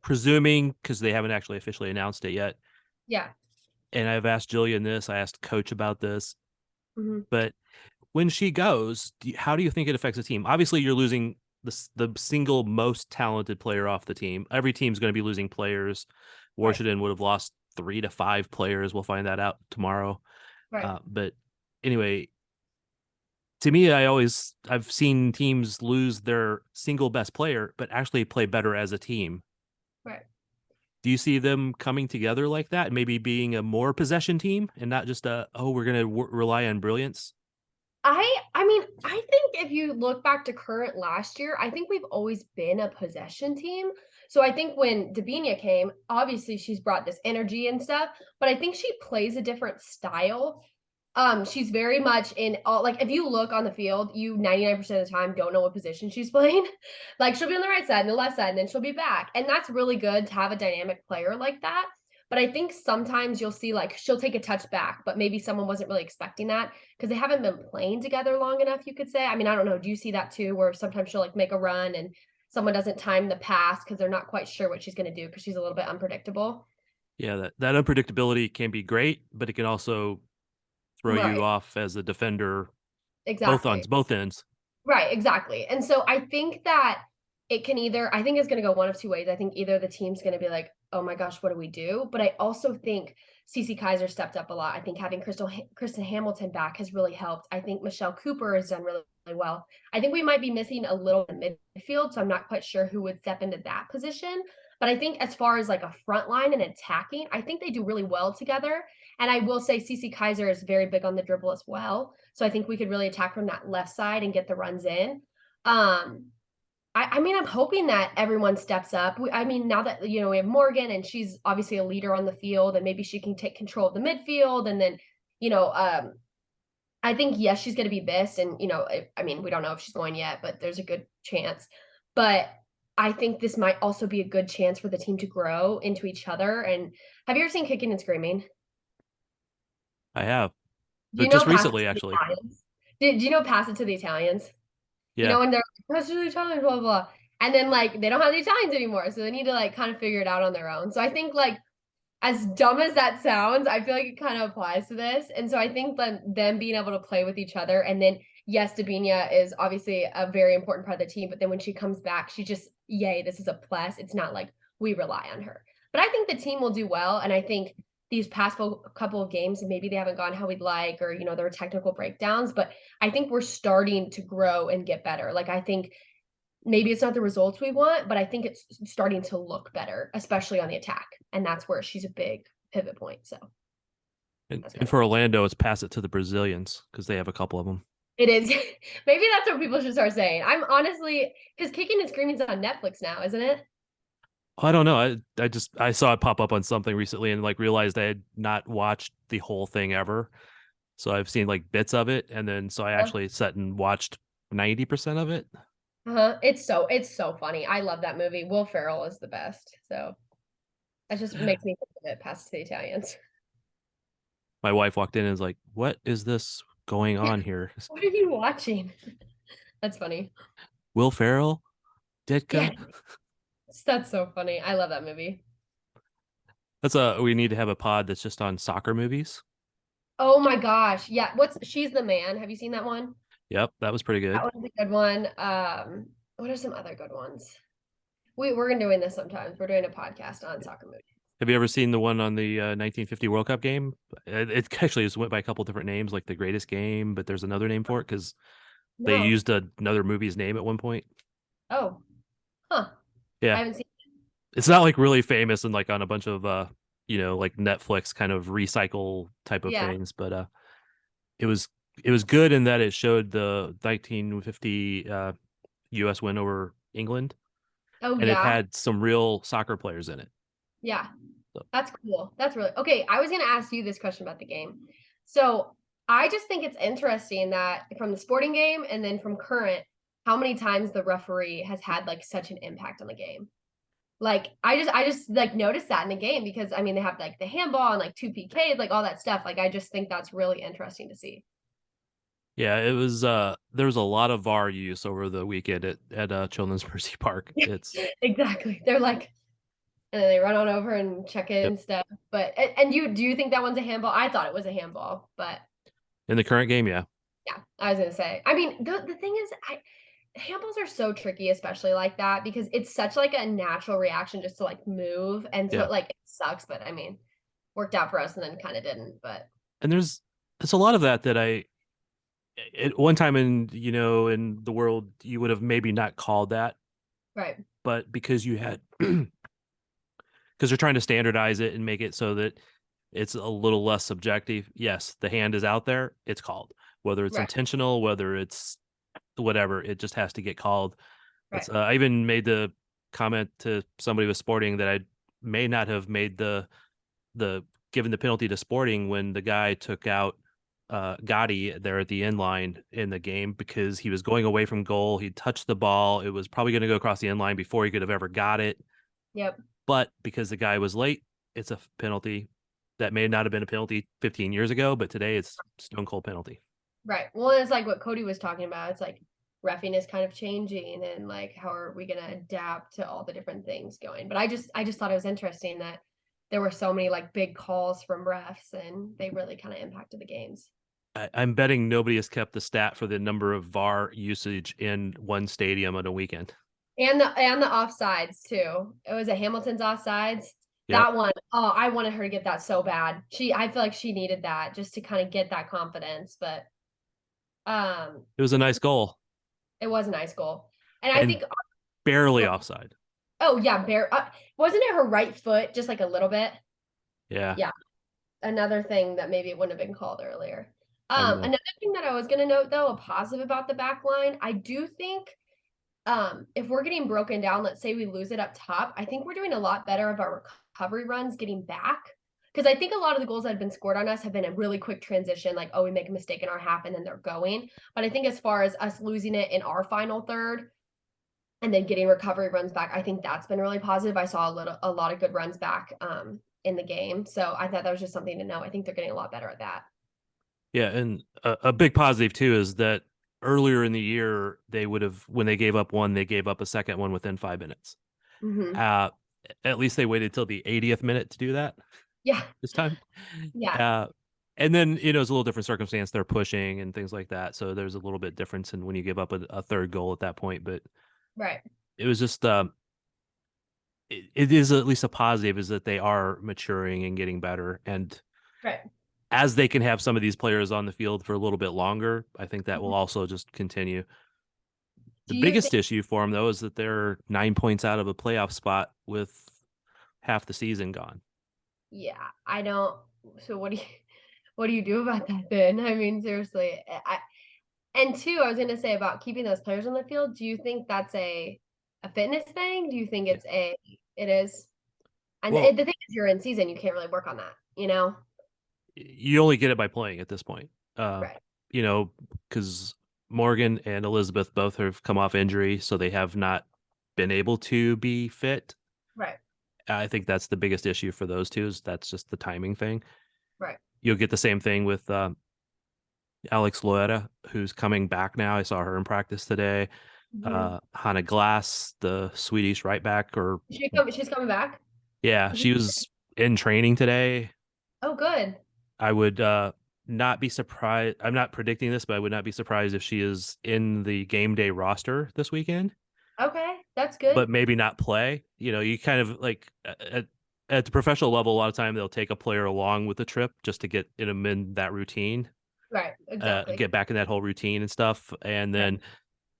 presuming, because they haven't actually officially announced it yet. Yeah. And I've asked Jillian this, I asked Coach about this, but when she goes, how do you think it affects the team? Obviously, you're losing the single most talented player off the team. Every team's going to be losing players. Washington would have lost 3 to 5 players. We'll find that out tomorrow. Right. But anyway, to me, I've seen teams lose their single best player, but actually play better as a team. Right. Do you see them coming together like that, maybe being a more possession team and not just we're going to rely on brilliance? I mean, I think if you look back to current last year, I think we've always been a possession team. So I think when Dabinia came, obviously she's brought this energy and stuff, but I think she plays a different style. She's very much in all, like, if you look on the field, you 99% of the time don't know what position she's playing. Like, she'll be on the right side and the left side, and then she'll be back. And that's really good to have a dynamic player like that. But I think sometimes you'll see, like, she'll take a touch back, but maybe someone wasn't really expecting that because they haven't been playing together long enough, you could say. I mean, I don't know. Do you see that too, where sometimes she'll like make a run and someone doesn't time the pass because they're not quite sure what she's going to do because she's a little bit unpredictable? Yeah, that unpredictability can be great, but it can also throw you off as a defender. Exactly. Both ends. Right, exactly. And so I think that I think it's going to go one of two ways. I think either the team's going to be like, oh my gosh, what do we do? But I also think Cece Kaiser stepped up a lot. I think having Kristen Hamilton back has really helped. I think Michelle Cooper has done really, really well. I think we might be missing a little in midfield, so I'm not quite sure who would step into that position. But I think as far as like a front line and attacking, I think they do really well together. And I will say Cece Kaiser is very big on the dribble as well. So I think we could really attack from that left side and get the runs in. I mean, I'm hoping that everyone steps up. Now that, we have Morgan and she's obviously a leader on the field and maybe she can take control of the midfield. And then, I think, yes, she's going to be missed. And, we don't know if she's going yet, but there's a good chance. But I think this might also be a good chance for the team to grow into each other. And have you ever seen Kicking and Screaming? I have, Do you but know just Pass It recently, to the actually. Italians? Do you know Pass It to the Italians? You Yeah. know, when they're like, Pass It to the Italians, blah, blah, blah. And then like they don't have the Italians anymore. So they need to like kind of figure it out on their own. So I think like as dumb as that sounds, I feel like it kind of applies to this. And so I think that them being able to play with each other, and then yes, Dabinia is obviously a very important part of the team, but then when she comes back, she just, yay, this is a plus. It's not like we rely on her. But I think the team will do well. And I think these past couple of games, maybe they haven't gone how we'd like, or, you know, there were technical breakdowns, but I think we're starting to grow and get better. Like, I think maybe it's not the results we want, but I think it's starting to look better, especially on the attack. And that's where she's a big pivot point. So And for Orlando, it's pass it to the Brazilians because they have a couple of them. it is. Maybe that's what people should start saying. I'm honestly, because Kicking and Screaming's on Netflix now, isn't it? I don't know. I saw it pop up on something recently and like realized I had not watched the whole thing ever. So I've seen like bits of it, and then so I actually sat and watched 90% of it. It's so funny. I love that movie. Will Ferrell is the best. So that just makes me think of it past the Italians. My wife walked in and was like, "What is this going on here?" What are you watching? That's funny. Will Ferrell, Ditka. Yeah. That's so funny. I love that movie. We need to have a pod that's just on soccer movies. Oh my gosh. Yeah. She's the Man. Have you seen that one? Yep, that was pretty good. That was a good one. What are some other good ones? We're gonna doing this sometimes. We're doing a podcast on soccer movies. Have you ever seen the one on the 1950 World Cup game? It actually just went by a couple different names, like the Greatest Game, but there's another name for it because they used another movie's name at one point. Oh, huh. Yeah, I haven't seen it. It's not like really famous and like on a bunch of like Netflix kind of recycle type of things, but it was good in that it showed the 1950 U.S. win over England. Oh, and it had some real soccer players in it. Yeah. That's cool. That's really okay. I was going to ask you this question about the game. So I just think it's interesting that from the sporting game and then from current, how many times the referee has had like such an impact on the game. Like I just like noticed that in the game because I mean they have like the handball and like 2 PKs, like all that stuff. Like I just think that's really interesting to see. Yeah, it was there was a lot of VAR use over the weekend at Children's Mercy Park. It's exactly. They're like and then they run on over and check it and stuff. But and do you think that one's a handball? I thought it was a handball, but in the current game, yeah. Yeah, I was gonna say. I mean, the thing is, handballs are so tricky, especially like that, because it's such like a natural reaction just to like move, and so like it sucks. But I mean, worked out for us, and then kind of didn't. But and there's a lot of that at one time in the world you would have maybe not called that, right? But because you had because they're trying to standardize it and make it so that it's a little less subjective. Yes, the hand is out there. It's called. Whether it's intentional, whether it's whatever, it just has to get called. Right. I even made the comment to somebody with Sporting that I may not have made the given the penalty to Sporting when the guy took out Gotti there at the end line in the game because he was going away from goal. He touched the ball. It was probably going to go across the end line before he could have ever got it. Yep. But because the guy was late, it's a penalty. That may not have been a penalty 15 years ago, but today it's stone cold penalty. Right. Well, it's like what Cody was talking about. It's like reffing is kind of changing and like how are we going to adapt to all the different things going. But I just thought it was interesting that there were so many like big calls from refs and they really kind of impacted the games. I'm betting nobody has kept the stat for the number of VAR usage in one stadium on a weekend. And the offsides too. It was a Hamilton's offsides. Yep. That one, oh, I wanted her to get that so bad. I feel like she needed that just to kind of get that confidence. But it was a nice goal. It was a nice goal, and I think barely offside. Oh yeah, wasn't it her right foot just like a little bit? Yeah. Yeah. Another thing that maybe it wouldn't have been called earlier. Another thing that I was going to note though, a positive about the back line, I do think. If we're getting broken down, let's say we lose it up top, I think we're doing a lot better of our recovery runs getting back. Because I think a lot of the goals that have been scored on us have been a really quick transition, like, oh, we make a mistake in our half and then they're going. But I think as far as us losing it in our final third, and then getting recovery runs back. I think that's been really positive. I saw a lot of good runs back in the game. So I thought that was just something to know. I think they're getting a lot better at that. Yeah, and a big positive too is that earlier in the year they would have, when they gave up one, they gave up a second one within 5 minutes. Mm-hmm. At least they waited till the 80th minute to do that. Yeah. This time. Yeah. And then, it's a little different circumstance. They're pushing and things like that. So there's a little bit difference in when you give up a third goal at that point. But Right. it was just, it is at least a positive is that they are maturing and getting better. And Right. as they can have some of these players on the field for a little bit longer, I think that will Mm-hmm. also just continue. The Do you biggest think, issue for them, though, is that they're 9 points out of a playoff spot with half the season gone. yeah, I don't. So what do you do about that then? I mean, seriously, and two, I was going to say about keeping those players on the field. Do you think that's a fitness thing? Do you think Yeah. it is? And Well, the thing is, you're in season, you can't really work on that, you know? you only get it by playing at this point. Right. Because Morgan and Elizabeth both have come off injury, so they have not been able to be fit. Right. I think that's the biggest issue for those two, is that's just the timing thing. Right. You'll get the same thing with Alex Loera, who's coming back now. I saw her in practice today. Mhm. Hannah Glass, the Swedish right back, She's coming back? yeah, she was in training today. Oh, good. I would not be surprised. I'm not predicting this, but I would not be surprised if she is in the game day roster this weekend, Okay, that's good. but maybe not play. You kind of like at the professional level, a lot of time they'll take a player along with the trip just to get them in that routine, Right, exactly. get back in that whole routine and stuff. And then,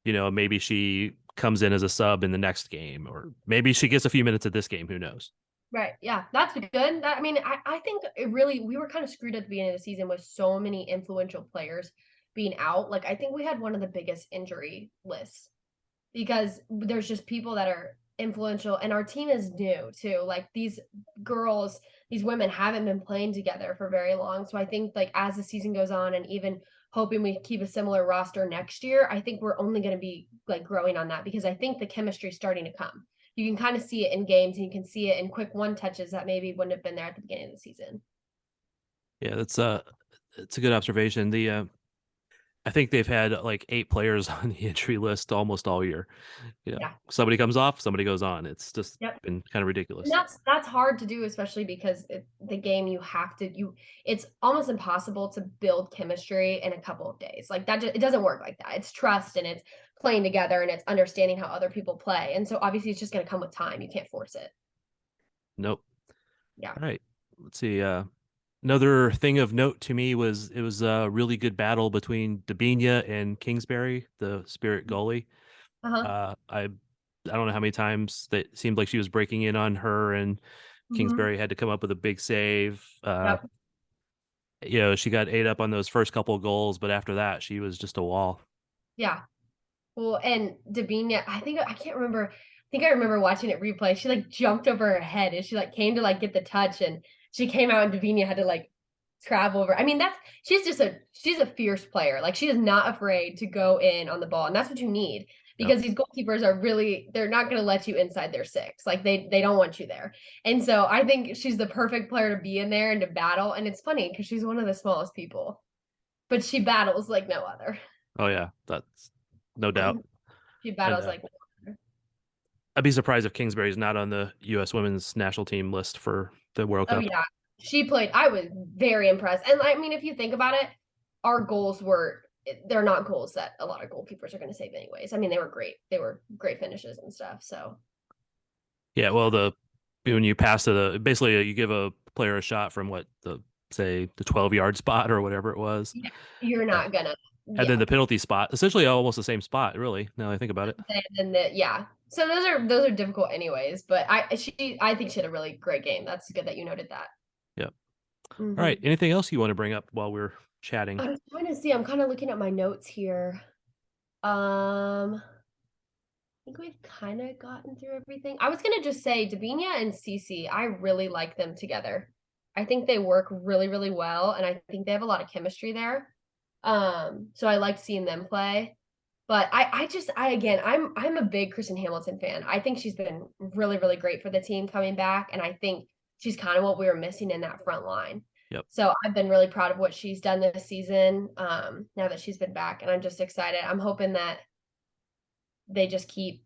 maybe she comes in as a sub in the next game, or maybe she gets a few minutes at this game. Who knows? Right. Yeah, that's good. I mean, I think we were kind of screwed at the beginning of the season with so many influential players being out. Like, I think we had one of the biggest injury lists because there's just people that are influential, and our team is new too. Like, these women haven't been playing together for very long. So I think, like, as the season goes on, and even hoping we keep a similar roster next year, I think we're only going to be like growing on that, because I think the chemistry is starting to come. You can kind of see it in games, and you can see it in quick one touches that maybe wouldn't have been there at the beginning of the season. Yeah, it's a good observation. I think they've had like 8 players on the injury list almost all year. Yeah. Somebody comes off, somebody goes on. It's just Yep. been kind of ridiculous. And that's hard to do, especially because the game it's almost impossible to build chemistry in a couple of days. Like that, it doesn't work like that. It's trust, and it's playing together, and it's understanding how other people play. And so obviously it's just going to come with time. You can't force it. Nope. Yeah. All right. Let's see. Another thing of note to me was it was a really good battle between Dabinia and Kingsbury, the Spirit goalie. Uh-huh. I don't know how many times that it seemed like she was breaking in on her, and Kingsbury had to come up with a big save. Yep. She got ate up on those first couple of goals, but after that, she was just a wall. Yeah. Well, and Dabinia, I remember watching it replay. She like jumped over her head, and she like came to like get the touch, and she came out, and Dabinia had to like travel over. I mean, she's a fierce player. Like, she is not afraid to go in on the ball, and that's what you need, because these goalkeepers they're not going to let you inside their 6. Like, they don't want you there. And so I think she's the perfect player to be in there and to battle. And it's funny because she's one of the smallest people, but she battles like no other. Oh yeah, that's no doubt. She battles like no other. I'd be surprised if Kingsbury's not on the U.S. women's national team list for the World Cup. Oh yeah, she played. I was very impressed. And I mean, if you think about it, our goals they're not goals that a lot of goalkeepers are going to save anyways. I mean, they were great. They were great finishes and stuff. So yeah, well, when you pass to basically you give a player a shot from the 12-yard spot or whatever it was. You're not gonna. And then the penalty spot, essentially almost the same spot, really. Now I think about it. And so those are difficult anyways. But I think she had a really great game. That's good that you noted that. Yep. Mm-hmm. All right. Anything else you want to bring up while we're chatting? I was trying to see. I'm kind of looking at my notes here. I think we've kind of gotten through everything. I was gonna just say Dabinia and Cece, I really like them together. I think they work really, really well, and I think they have a lot of chemistry there. So I like seeing them play. But I'm a big Kristen Hamilton fan. I think she's been really, really great for the team coming back. And I think she's kind of what we were missing in that front line. Yep. So I've been really proud of what she's done this season, now that she's been back. And I'm just excited. I'm hoping that they just keep,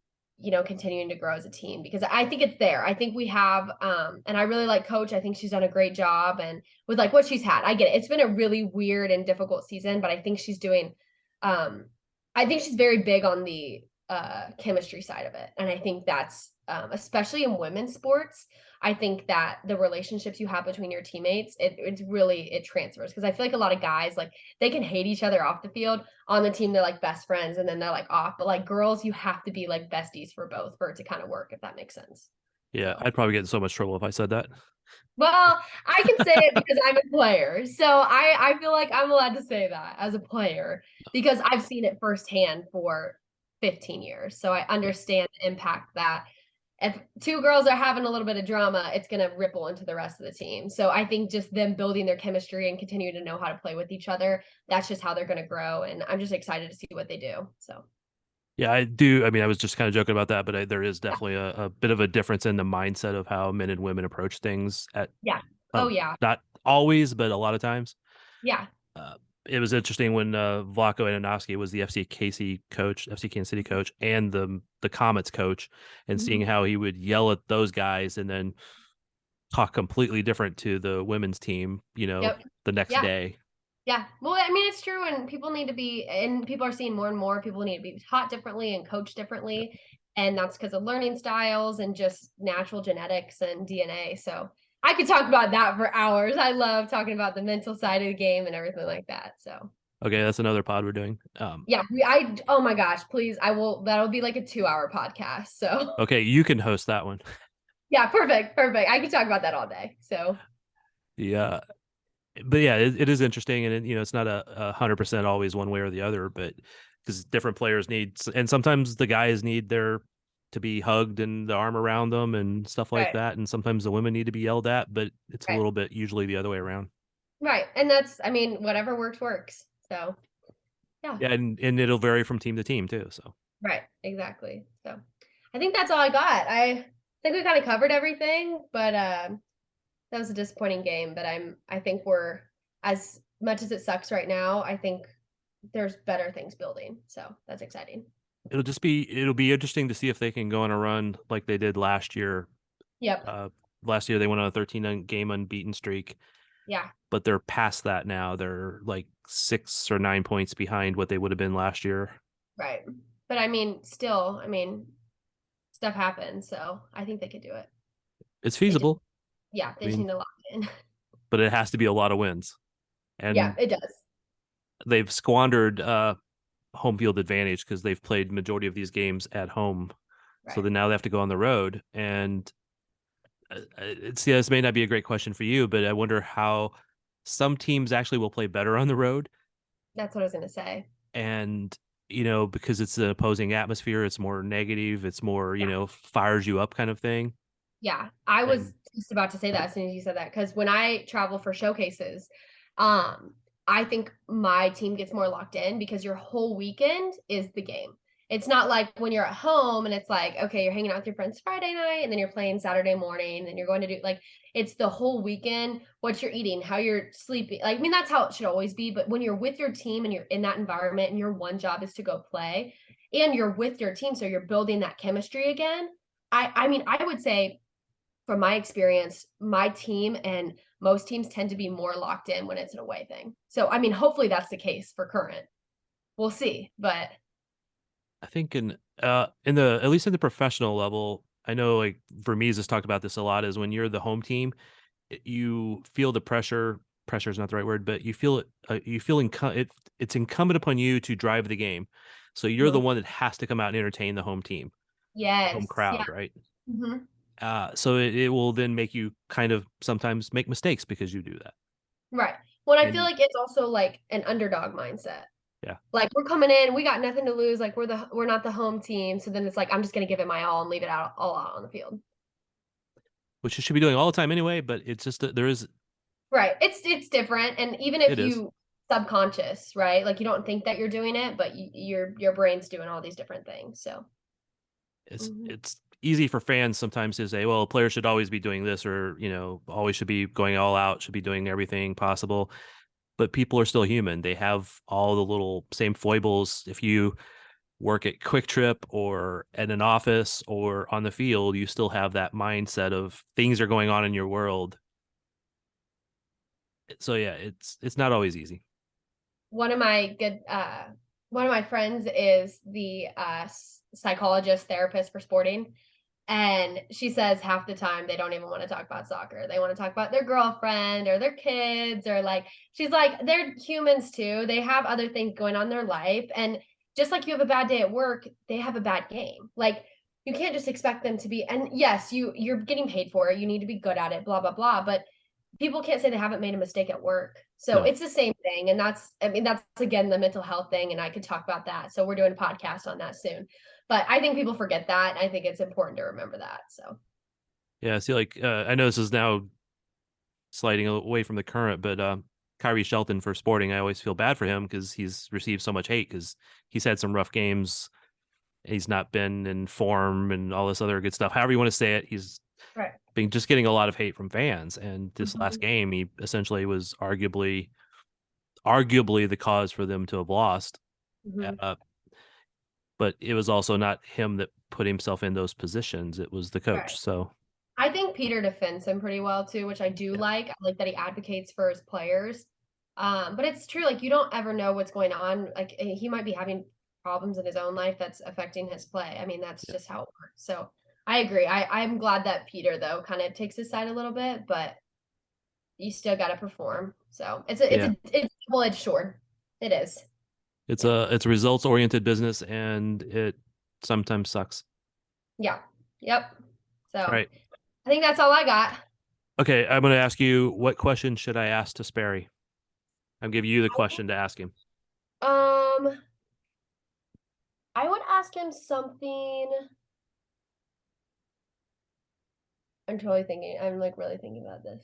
continuing to grow as a team, because I think it's there. I think we have, and I really like Coach. I think she's done a great job, and with like what she's had, I get it. It's been a really weird and difficult season, but I think she's doing, I think she's very big on the chemistry side of it. And I think that's, especially in women's sports, I think that the relationships you have between your teammates, it transfers. Because I feel like a lot of guys, like, they can hate each other off the field. On the team, they're like best friends, and then they're like off. But like girls, you have to be like besties for both for it to kind of work, if that makes sense. Yeah, I'd probably get in so much trouble if I said that. Well, I can say it because I'm a player. So I feel like I'm allowed to say that as a player, because I've seen it firsthand for 15 years. So I understand the impact that if two girls are having a little bit of drama, it's going to ripple into the rest of the team. So I think just them building their chemistry and continuing to know how to play with each other, that's just how they're going to grow. And I'm just excited to see what they do. So. Yeah, I do. I mean, I was just kind of joking about that, but there is definitely a bit of a difference in the mindset of how men and women approach things Yeah. Yeah. Not always, but a lot of times. Yeah. It was interesting when Vlatko Ananovsky was the FC Kansas City coach, and the Comets coach, and seeing how he would yell at those guys and then talk completely different to the women's team, the next day. Yeah. Well, I mean, it's true. And people need to be, and people are seeing more and more people need to be taught differently and coached differently. And that's because of learning styles and just natural genetics and DNA. So I could talk about that for hours. I love talking about the mental side of the game and everything like that. So. Okay. That's another pod we're doing. Yeah. Oh my gosh, please. That'll be like a 2-hour podcast. So. Okay. You can host that one. Yeah. Perfect. I can talk about that all day. So. Yeah. But yeah, it is interesting, and it's not 100% always one way or the other, but because different players need, and sometimes the guys need to be hugged and the arm around them and stuff like that, and sometimes the women need to be yelled at, but it's a little bit usually the other way around. Right, and that's, I mean, whatever works. So, yeah. Yeah, and it'll vary from team to team too. So. Right, exactly. So, I think that's all I got. I think we kind of covered everything, but that was a disappointing game, but I think we're, as much as it sucks right now, I think there's better things building. So that's exciting. It'll be interesting to see if they can go on a run like they did last year. Yep. Last year they went on a 13-game unbeaten streak. Yeah. But they're past that now. They're like 6 or 9 points behind what they would have been last year. Right. But I mean, still, stuff happens. So I think they could do it. It's feasible. Yeah, they just need to lock in. But it has to be a lot of wins. And yeah, it does. They've squandered home field advantage because they've played majority of these games at home. Right. So then now they have to go on the road. And this may not be a great question for you, but I wonder how some teams actually will play better on the road. That's what I was going to say. And, because it's an opposing atmosphere, it's more negative, it's more, fires you up kind of thing. Yeah, I was just about to say that as soon as you said that, because when I travel for showcases, I think my team gets more locked in because your whole weekend is the game. It's not like when you're at home and it's like, okay, you're hanging out with your friends Friday night and then you're playing Saturday morning and you're going to do, like, it's the whole weekend, what you're eating, how you're sleeping. Like, that's how it should always be. But when you're with your team and you're in that environment and your one job is to go play and you're with your team, so you're building that chemistry again. I would say, from my experience, my team and most teams tend to be more locked in when it's an away thing. So, hopefully that's the case for Current. We'll see, but I think at least in the professional level, I know, like, Vermees has talked about this a lot, is when you're the home team, you feel the pressure. Pressure is not the right word, but you feel it. It's incumbent upon you to drive the game. So you're the one that has to come out and entertain the home team. Yes. Home crowd, right? Mm-hmm. So it will then make you kind of sometimes make mistakes because you do that. Right. Well, I feel like it's also like an underdog mindset. Yeah. Like, we're coming in, we got nothing to lose. Like, we're not the home team. So then it's like, I'm just going to give it my all and leave it all out on the field. Which you should be doing all the time anyway, but it's just that there is. Right. It's different. And even if you subconscious, right? Like you don't think that you're doing it, but your brain's doing all these different things. So it's easy for fans sometimes to say, well, a player should always be doing this, or always should be going all out, should be doing everything possible. But people are still human. They have all the little same foibles. If you work at Quick Trip or at an office or on the field, you still have that mindset of things are going on in your world. So yeah, it's not always easy. one of my friends is the psychologist therapist for sporting, and she says half the time they don't even want to talk about soccer. They want to talk about their girlfriend or their kids, or like, she's like, they're humans too. They have other things going on in their life, and just like you have a bad day at work, they have a bad game. Like, you can't just expect them to be, and yes, you're getting paid for it, you need to be good at it, blah blah blah, but people can't say they haven't made a mistake at work. So it's the same thing. And that's again, the mental health thing. And I could talk about that. So we're doing a podcast on that soon, but I think people forget that. I think it's important to remember that. So. Yeah. See, like, I know this is now sliding away from the current, but Kyrie Shelton for Sporting, I always feel bad for him because he's received so much hate because he's had some rough games. He's not been in form and all this other good stuff. However you want to say it, he's been just getting a lot of hate from fans. And this last game, he essentially was arguably the cause for them to have lost. But it was also not him that put himself in those positions. It was the coach. Right. So I think Peter defends him pretty well too, which I do like. I like that he advocates for his players. But it's true, like, you don't ever know what's going on. Like, he might be having problems in his own life that's affecting his play. I mean, that's just how it works. So I agree. I'm glad that Peter, though, kind of takes his side a little bit, but you still got to perform. So it's a double-edged sword. It is. It's a results oriented business, and it sometimes sucks. Yeah. Yep. So all right. I think that's all I got. Okay, I'm going to ask you, what question should I ask to Sperry? I'll give you the question to ask him. I would ask him something. I'm totally thinking. I'm like really thinking about this.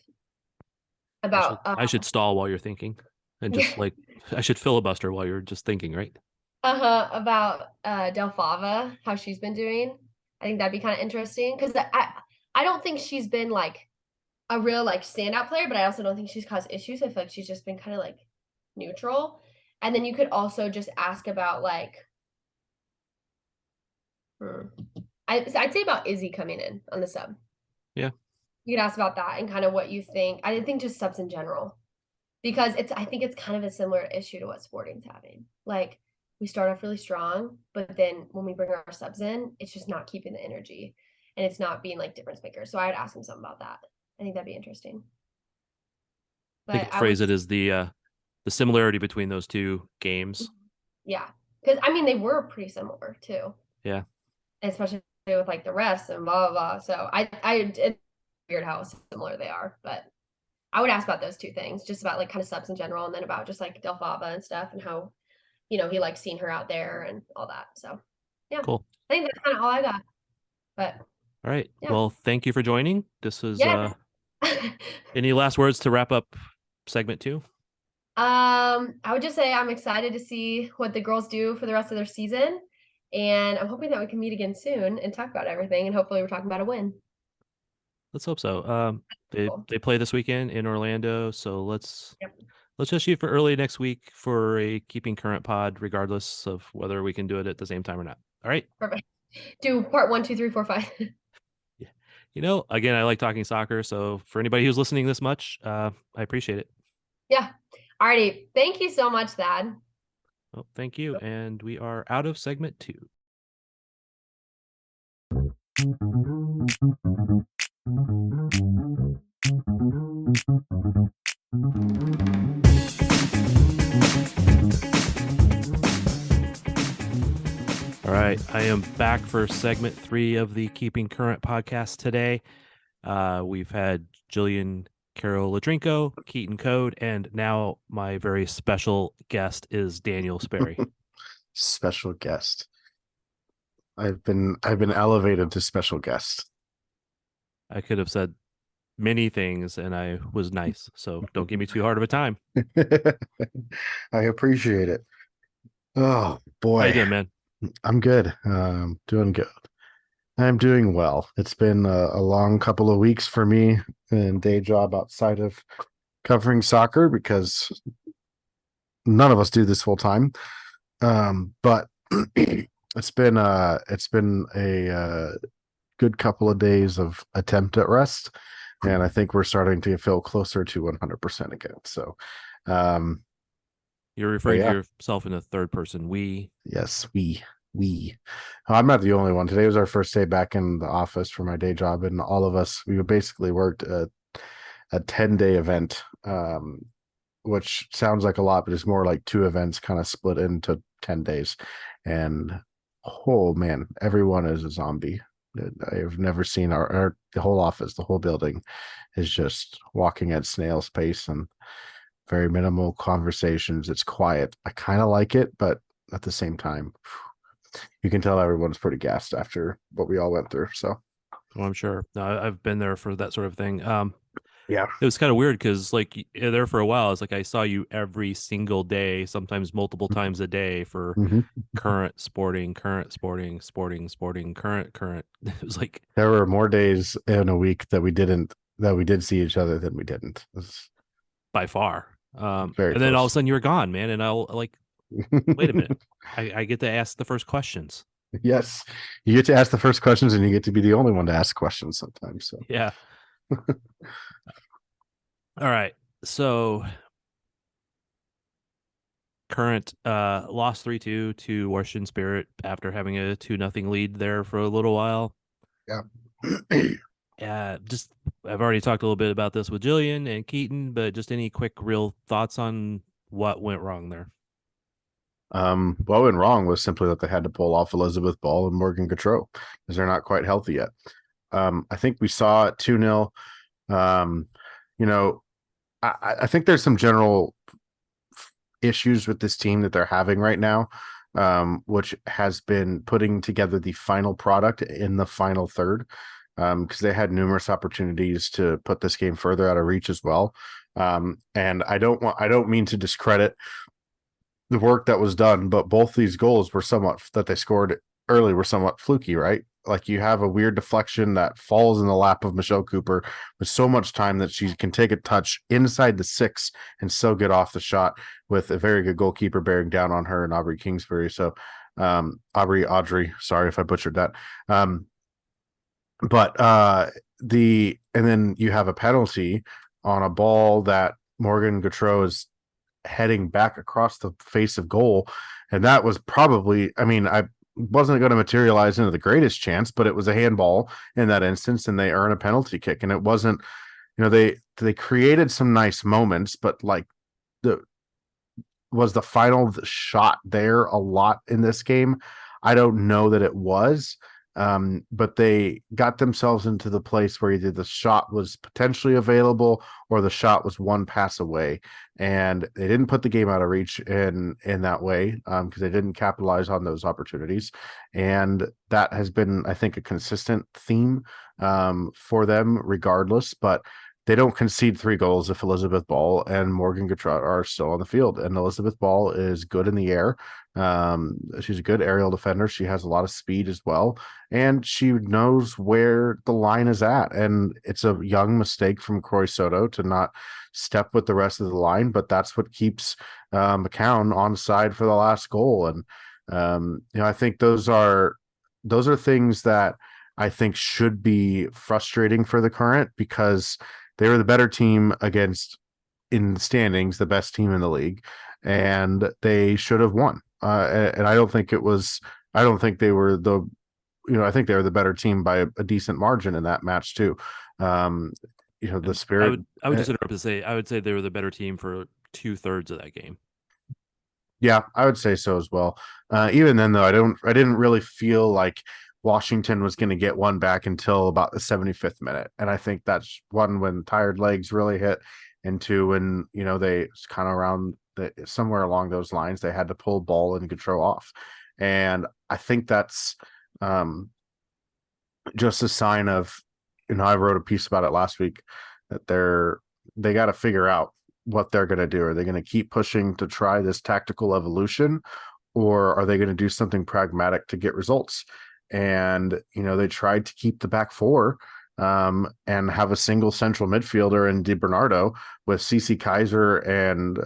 About I should stall while you're thinking, and just like I should filibuster while you're just thinking, right? About Delfava, how she's been doing. I think that'd be kind of interesting because I don't think she's been like a real like standout player, but I also don't think she's caused issues. I feel like she's just been kind of like neutral. And then you could also just ask about like, I'd say about Izzy coming in on the sub. Yeah. You could ask about that and kind of what you think. I think just subs in general, because I think it's kind of a similar issue to what Sporting's having. Like, we start off really strong, but then when we bring our subs in, it's just not keeping the energy and it's not being like difference makers. So I would ask him something about that. I think that'd be interesting. But I think phrase it as the similarity between those two games. Yeah. Because I mean, they were pretty similar too. Yeah. Especially with like the refs and blah, blah, blah. So it's weird how similar they are, but I would ask about those two things, just about like kind of subs in general, and then about just like Delfava and stuff and how, he likes seeing her out there and all that. So yeah, cool. I think that's kind of all I got. But all right. Yeah. Well, thank you for joining. This was any last words to wrap up segment 2? I would just say I'm excited to see what the girls do for the rest of their season. And I'm hoping that we can meet again soon and talk about everything. And hopefully we're talking about a win. Let's hope so. They play this weekend in Orlando. So let's just shoot for early next week for a Keeping Current pod, regardless of whether we can do it at the same time or not. All right. Perfect. Do part 1, 2, 3, 4, 5. Yeah. Again, I like talking soccer. So for anybody who's listening this much, I appreciate it. Yeah. Alrighty. Thank you so much, Thad. Well, thank you. And we are out of segment 2. All right, I am back for segment 3 of the Keeping Current podcast today. We've had Jillian Carroll Letrinko, Keaton Coad, and now my very special guest is Daniel Sperry. Special guest. I've been elevated to special guest. I could have said many things, and I was nice. So don't give me too hard of a time. I appreciate it. Oh How you boy, doing, man? I'm good. Doing good. I'm doing well. It's been a long couple of weeks for me and day job outside of covering soccer because none of us do this full time. But it's been a good couple of days of attempt at rest, and I think we're starting to feel closer to 100% again. So, You're referring yeah. to yourself in the third person. We. Yes, we. I'm not the only one. Today was our first day back in the office for my day job, and all of us, we basically worked a 10-day event, which sounds like a lot, but it's more like 2 events kind of split into 10 days. And oh man, everyone is a zombie. I've never seen the whole office, the whole building is just walking at snail's pace and very minimal conversations. It's quiet. I kind of like it, but at the same time, you can tell everyone's pretty gassed after what we all went through. So, Well, I'm sure. No, I've been there for that sort of thing. yeah, It was kind of weird because, like, there for a while, it's like I saw you every single day, sometimes multiple times a day for current, sporting, current, sporting, current. It was like there were more days in a week that we did see each other than we didn't. It was by far. very and then all of a close. sudden you're gone, man. And I'll like, wait a minute. I get to ask the first questions. Yes, you get to ask the first questions, and you get to be the only one to ask questions sometimes. So, Yeah. All right. So current lost 3-2 to Washington Spirit after having a 2-0 lead there for a little while. yeah. Yeah, just I've already talked a little bit about this with Jillian and Keaton, but just any quick real thoughts on what went wrong there? What went wrong was simply that they had to pull off Elizabeth Ball and Morgan Gautreau because they're not quite healthy yet. I think we saw it 2-0. I think there's some general issues with this team that they're having right now, which has been putting together the final product in the final third, because they had numerous opportunities to put this game further out of reach as well. And I don't mean to discredit the work that was done, but both these goals that they scored early were somewhat fluky, right? Like you have a weird deflection that falls in the lap of Michelle Cooper with so much time that she can take a touch inside the 6 and still get off the shot with a very good goalkeeper bearing down on her and Aubrey Kingsbury. So Audrey, sorry if I butchered that. And then you have a penalty on a ball that Morgan Gautreau is heading back across the face of goal. And that was probably, I wasn't going to materialize into the greatest chance, but it was a handball in that instance, and they earn a penalty kick. And it wasn't, they created some nice moments, but like was the final shot there a lot in this game? I don't know that it was. But they got themselves into the place where either the shot was potentially available or the shot was one pass away, and they didn't put the game out of reach in that way, because they didn't capitalize on those opportunities. And that has been, I think, a consistent theme for them regardless, but they don't concede 3 goals if Elizabeth Ball and Morgan Gautreau are still on the field. And Elizabeth Ball is good in the air. She's a good aerial defender. She has a lot of speed as well, and she knows where the line is at. And it's a young mistake from Croy Soto to not step with the rest of the line, but that's what keeps McCown on side for the last goal. And I think those are things that I think should be frustrating for the Current, because they were the better team against, in the standings, the best team in the league, and they should have won. And I don't think they were I think they were the better team by a decent margin in that match too. The Spirit. I would just interrupt to say, I would say they were the better team for 2/3 of that game. Yeah, I would say so as well. Even then, though, I didn't really feel like Washington was going to get one back until about the 75th minute. And I think that's one when tired legs really hit, and two when, they kind of around somewhere along those lines, they had to pull Ball and Gautreau off. And I think that's just a sign of I wrote a piece about it last week that they got to figure out what they're going to do. Are they going to keep pushing to try this tactical evolution, or are they going to do something pragmatic to get results? And, they tried to keep the back four and have a single central midfielder in DiBernardo with CC Kaiser and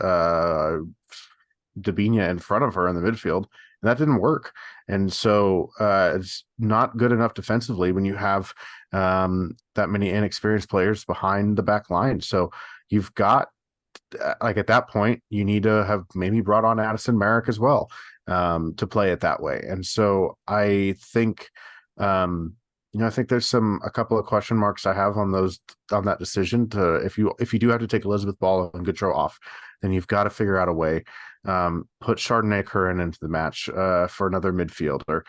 Dabinia in front of her in the midfield. And that didn't work. And so it's not good enough defensively when you have that many inexperienced players behind the back line. So you've got, at that point, you need to have maybe brought on Addison Merrick as well to play it that way. And so I think, I think there's a couple of question marks I have on that decision to, if you do have to take Elizabeth Ball and Gaudreau off, then you've got to figure out a way, put Chardonnay Curran into the match for another midfielder.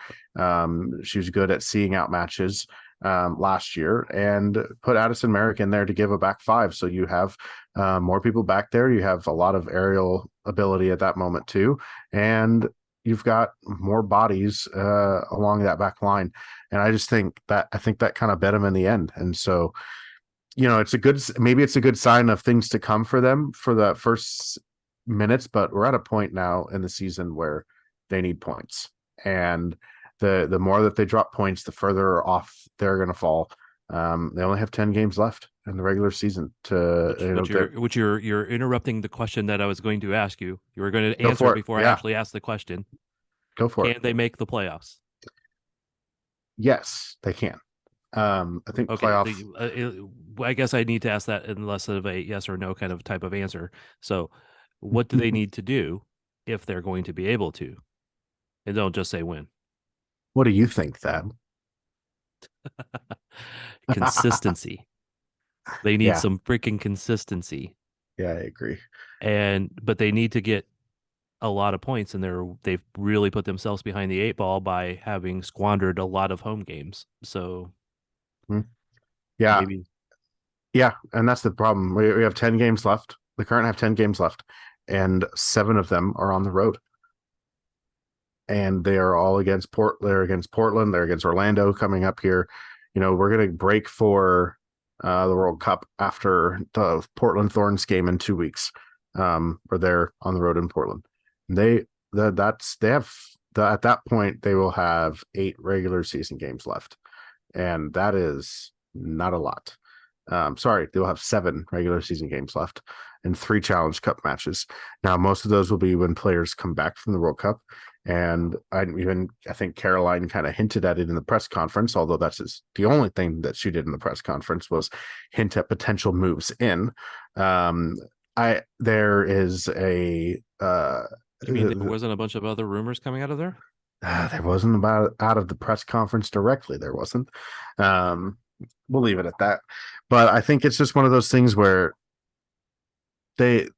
She was good at seeing out matches last year, and put Addison Merrick in there to give a back five. So you have more people back there. You have a lot of aerial ability at that moment too. And you've got more bodies along that back line. And I just think that kind of bet them in the end. And so, maybe it's a good sign of things to come for them for the first minutes, but we're at a point now in the season where they need points. And the more that they drop points, the further off they're going to fall. They only have 10 games left in the regular season which you're interrupting the question that I was going to ask you. You were going to answer before I actually asked the question. Go for it. Can they make the playoffs? Yes, they can. I think playoffs. I guess I need to ask that in less of a yes or no kind of type of answer. So what do they need to do if they're going to be able to? And don't just say win. What do you think, Thad? Consistency. They need some freaking consistency. Yeah, I agree. But they need to get a lot of points, and they've really put themselves behind the eight ball by having squandered a lot of home games. So maybe. Yeah, and that's the problem. We have 10 games left. The Current have 10 games left, and 7 of them are on the road. And they are all against they're against Portland, they're against Orlando coming up here. We're going to break for the World Cup after the Portland Thorns game in 2 weeks, where they're on the road in Portland. And at that point, they will have 8 regular season games left. And that is not a lot. They'll have 7 regular season games left and 3 Challenge Cup matches. Now, most of those will be when players come back from the World Cup. And I think Caroline kind of hinted at it in the press conference, although the only thing that she did in the press conference was hint at potential moves in. There is a. You mean there wasn't a bunch of other rumors coming out of there? There wasn't out of the press conference directly. There wasn't. We'll leave it at that. But I think it's just one of those things where the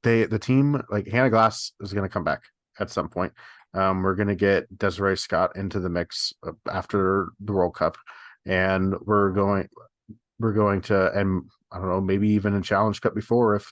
team, like Hannah Glass, is going to come back at some point. We're going to get Desiree Scott into the mix after the World Cup, and we're going to, and I don't know, maybe even in Challenge Cup before, if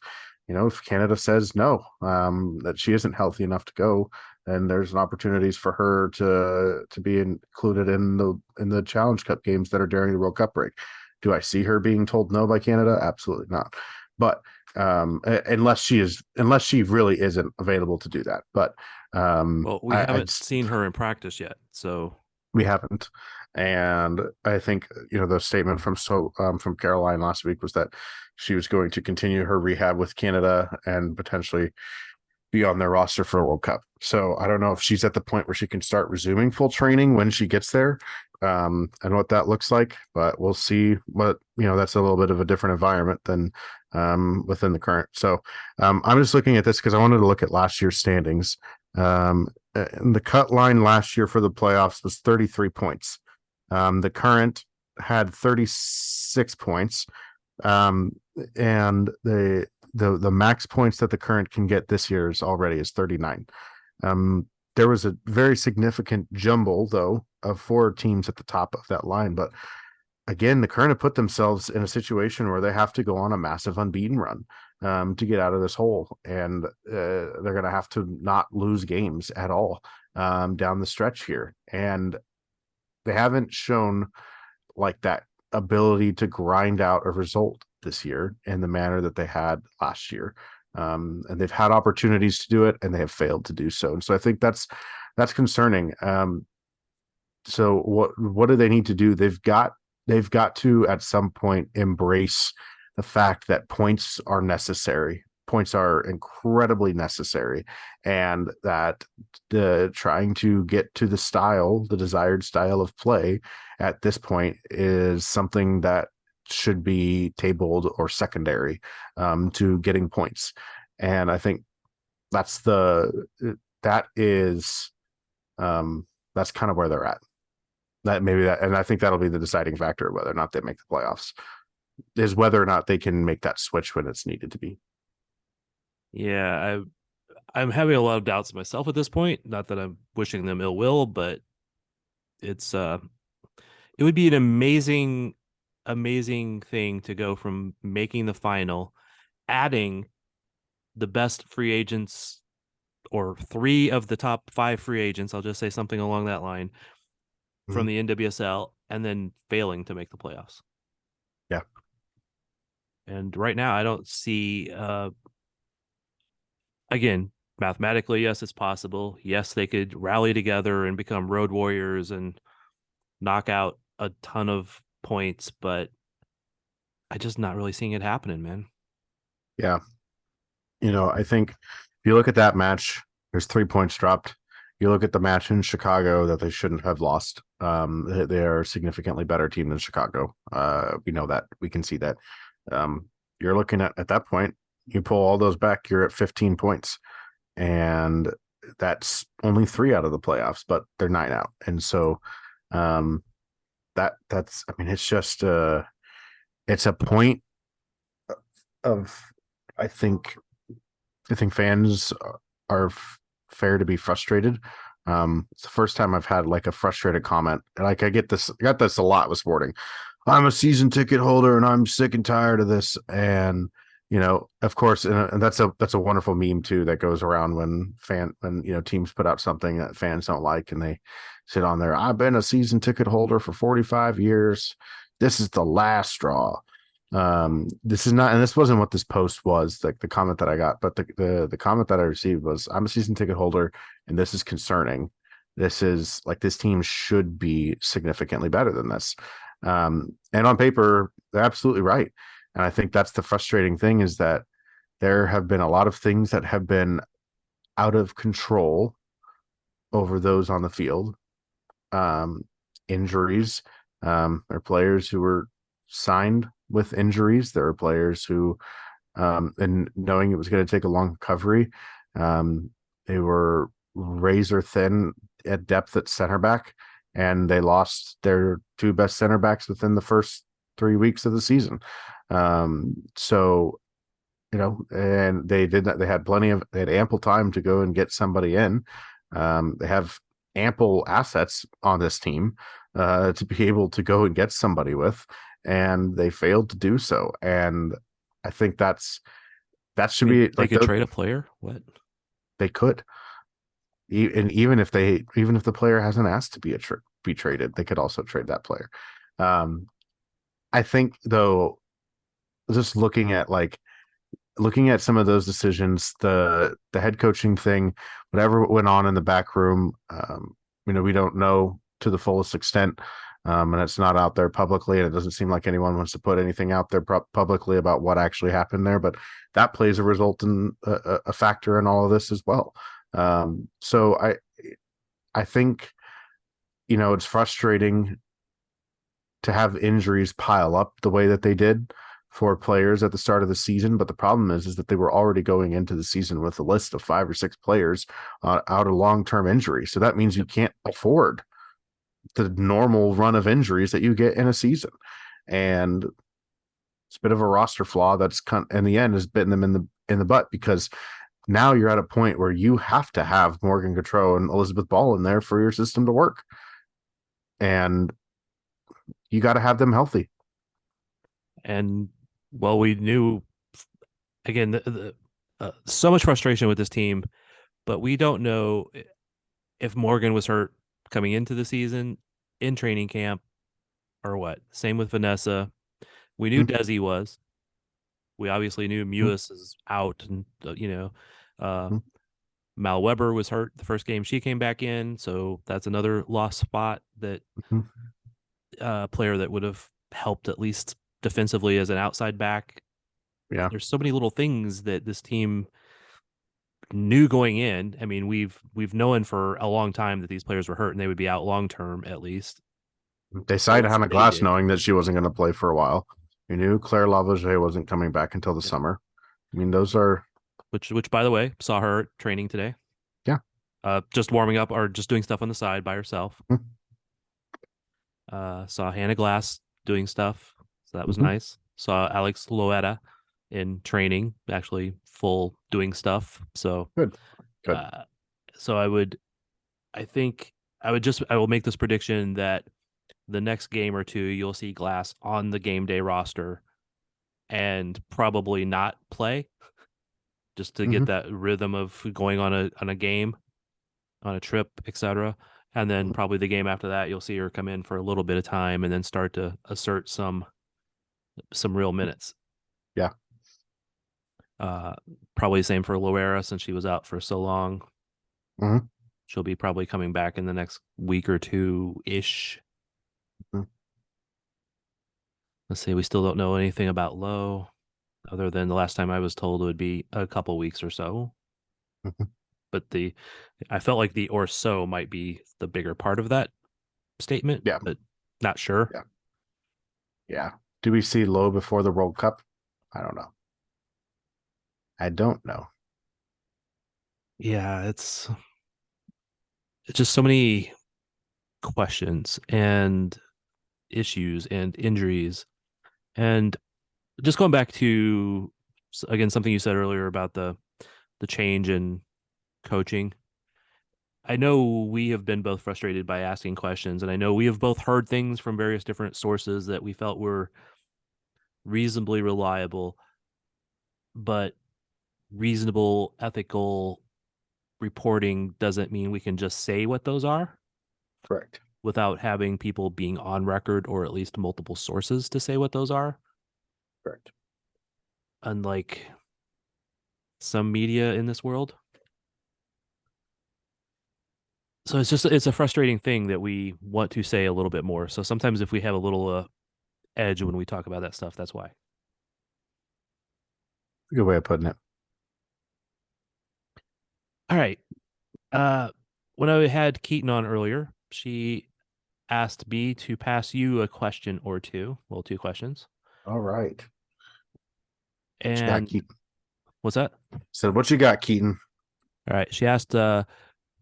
Canada says no, that she isn't healthy enough to go, then there's opportunities for her to be included in the Challenge Cup games that are during the World Cup break. Do I see her being told no by Canada? Absolutely not. But unless she really isn't available to do that. But we haven't seen her in practice yet, so we haven't. And I think the statement from Caroline last week was that she was going to continue her rehab with Canada and potentially be on their roster for a World Cup. So I don't know if she's at the point where she can start resuming full training when she gets there, and what that looks like. But we'll see. What that's a little bit of a different environment than within the Current. So I'm just looking at this because I wanted to look at last year's standings. The cut line last year for the playoffs was 33 points. The Current had 36 points, and the max points that the Current can get this year is 39. There was a very significant jumble though of 4 teams at the top of that line, but again, the Current have put themselves in a situation where they have to go on a massive unbeaten run to get out of this hole, and they're going to have to not lose games at all down the stretch here, and they haven't shown like that ability to grind out a result this year in the manner that they had last year. And they've had opportunities to do it and they have failed to do so. And so I think that's concerning. So what do they need to do? They've got to at some point embrace the fact that points are necessary. Points are incredibly necessary, and that trying to get to the desired style of play at this point is something that should be tabled or secondary to getting points. And I think that's kind of where they're at. And I think that'll be the deciding factor of whether or not they make the playoffs, is whether or not they can make that switch when it's needed to be. Yeah, I'm having a lot of doubts myself at this point. Not that I'm wishing them ill will, but it would be an amazing thing to go from making the final, adding the best free agents or 3 of the top 5 free agents, I'll just say something along that line, from the NWSL, and then failing to make the playoffs. Yeah. And right now I don't see again, mathematically, yes, it's possible. Yes, they could rally together and become road warriors and knock out a ton of points, but I just not really seeing it happening, man. Yeah. I think if you look at that match, there's 3 points dropped. You look at the match in Chicago that they shouldn't have lost. They are a significantly better team than Chicago. We know that. We can see that. You're looking at that point, you pull all those back, you're at 15 points. And that's only 3 out of the playoffs, but they're 9 out. And so it's just it's a point of I think fans are fair to be frustrated. It's the first time I've had like a frustrated comment. Like I got this a lot with sporting. I'm a season ticket holder and I'm sick and tired of this. And of course, and that's a wonderful meme too that goes around when teams put out something that fans don't like and they sit on there. I've been a season ticket holder for 45 years. This is the last straw. This is not, and this wasn't what this post was, like the comment that I got, but the comment that I received was, I'm a season ticket holder and this is concerning. This is like, this team should be significantly better than this. And on paper, they're absolutely right. And I think that's the frustrating thing, is that there have been a lot of things that have been out of control over those on the field. Injuries. There are players who were signed with injuries. There are players who, and knowing it was going to take a long recovery, they were razor thin at depth at center back, and they lost their 2 best center backs within the first 3 weeks of the season. And they did that. They had ample time to go and get somebody in. They have ample assets on this team to be able to go and get somebody with, and they failed to do so. And I think that should be they could trade a player. What they could, and even if the player hasn't asked to be traded, they could also trade that player. I think though, just looking at some of those decisions, the head coaching thing, whatever went on in the back room, we don't know to the fullest extent, and it's not out there publicly, and it doesn't seem like anyone wants to put anything out there publicly about what actually happened there, but that plays a factor in all of this as well. So I think, it's frustrating to have injuries pile up the way that they did for players at the start of the season. But the problem is that they were already going into the season with a list of 5 or 6 players out of long-term injury. So that means you can't afford the normal run of injuries that you get in a season. And it's a bit of a roster flaw that's in the end has bitten them in the butt, because now you're at a point where you have to have Morgan Gautreau and Elizabeth Ball in there for your system to work. And you got to have them healthy. And well, we knew, again, so much frustration with this team, but we don't know if Morgan was hurt coming into the season, in training camp, or what? Same with Vanessa. We knew Desi was. We obviously knew Mewis is out, and Mal Weber was hurt the first game she came back in, so that's another lost spot that player that would have helped at least defensively as an outside back. Yeah, there's so many little things that this team knew going in. I mean, we've known for a long time that these players were hurt and they would be out long term at least. They signed Once Hannah they Glass did. knowing that she wasn't going to play for a while. You knew Claire Lavoisier wasn't coming back until the summer. I mean, those are which by the way, saw her training today. Yeah. Just warming up or just doing stuff on the side by herself. Saw Hannah Glass doing stuff, so that was nice. Saw Alex Loetta in training, actually full doing stuff. So good. So I will make this prediction that the next game or two you'll see Glass on the game day roster and probably not play, just to get that rhythm of going on a game, on a trip, etc. And then probably the game after that, you'll see her come in for a little bit of time and then start to assert some real minutes. Yeah. Probably the same for Loera since she was out for so long. Mm-hmm. She'll be probably coming back in the next week or two-ish. Let's see, we still don't know anything about Lowe, other than the last time I was told it would be a couple weeks or so. But I felt like the or so might be the bigger part of that statement. Yeah. But not sure. Yeah. Do we see Lowe before the World Cup? I don't know. Yeah, it's just so many questions and issues and injuries. And just going back to, again, something you said earlier about the change in coaching. I know we have been both frustrated by asking questions, and I know we have both heard things from various different sources that we felt were reasonably reliable, but reasonable, ethical reporting doesn't mean we can just say what those are. Correct. Without having people being on record or at least multiple sources to say what those are. Correct. Unlike some media in this world. So it's a frustrating thing that we want to say a little bit more. So sometimes if we have a little edge when we talk about that stuff, that's why. Good way of putting it. All right. When I had Keaton on earlier, she asked me to pass you a question or two. Well, two questions. All right. And what's that? So what you got, Keaton? All right. She asked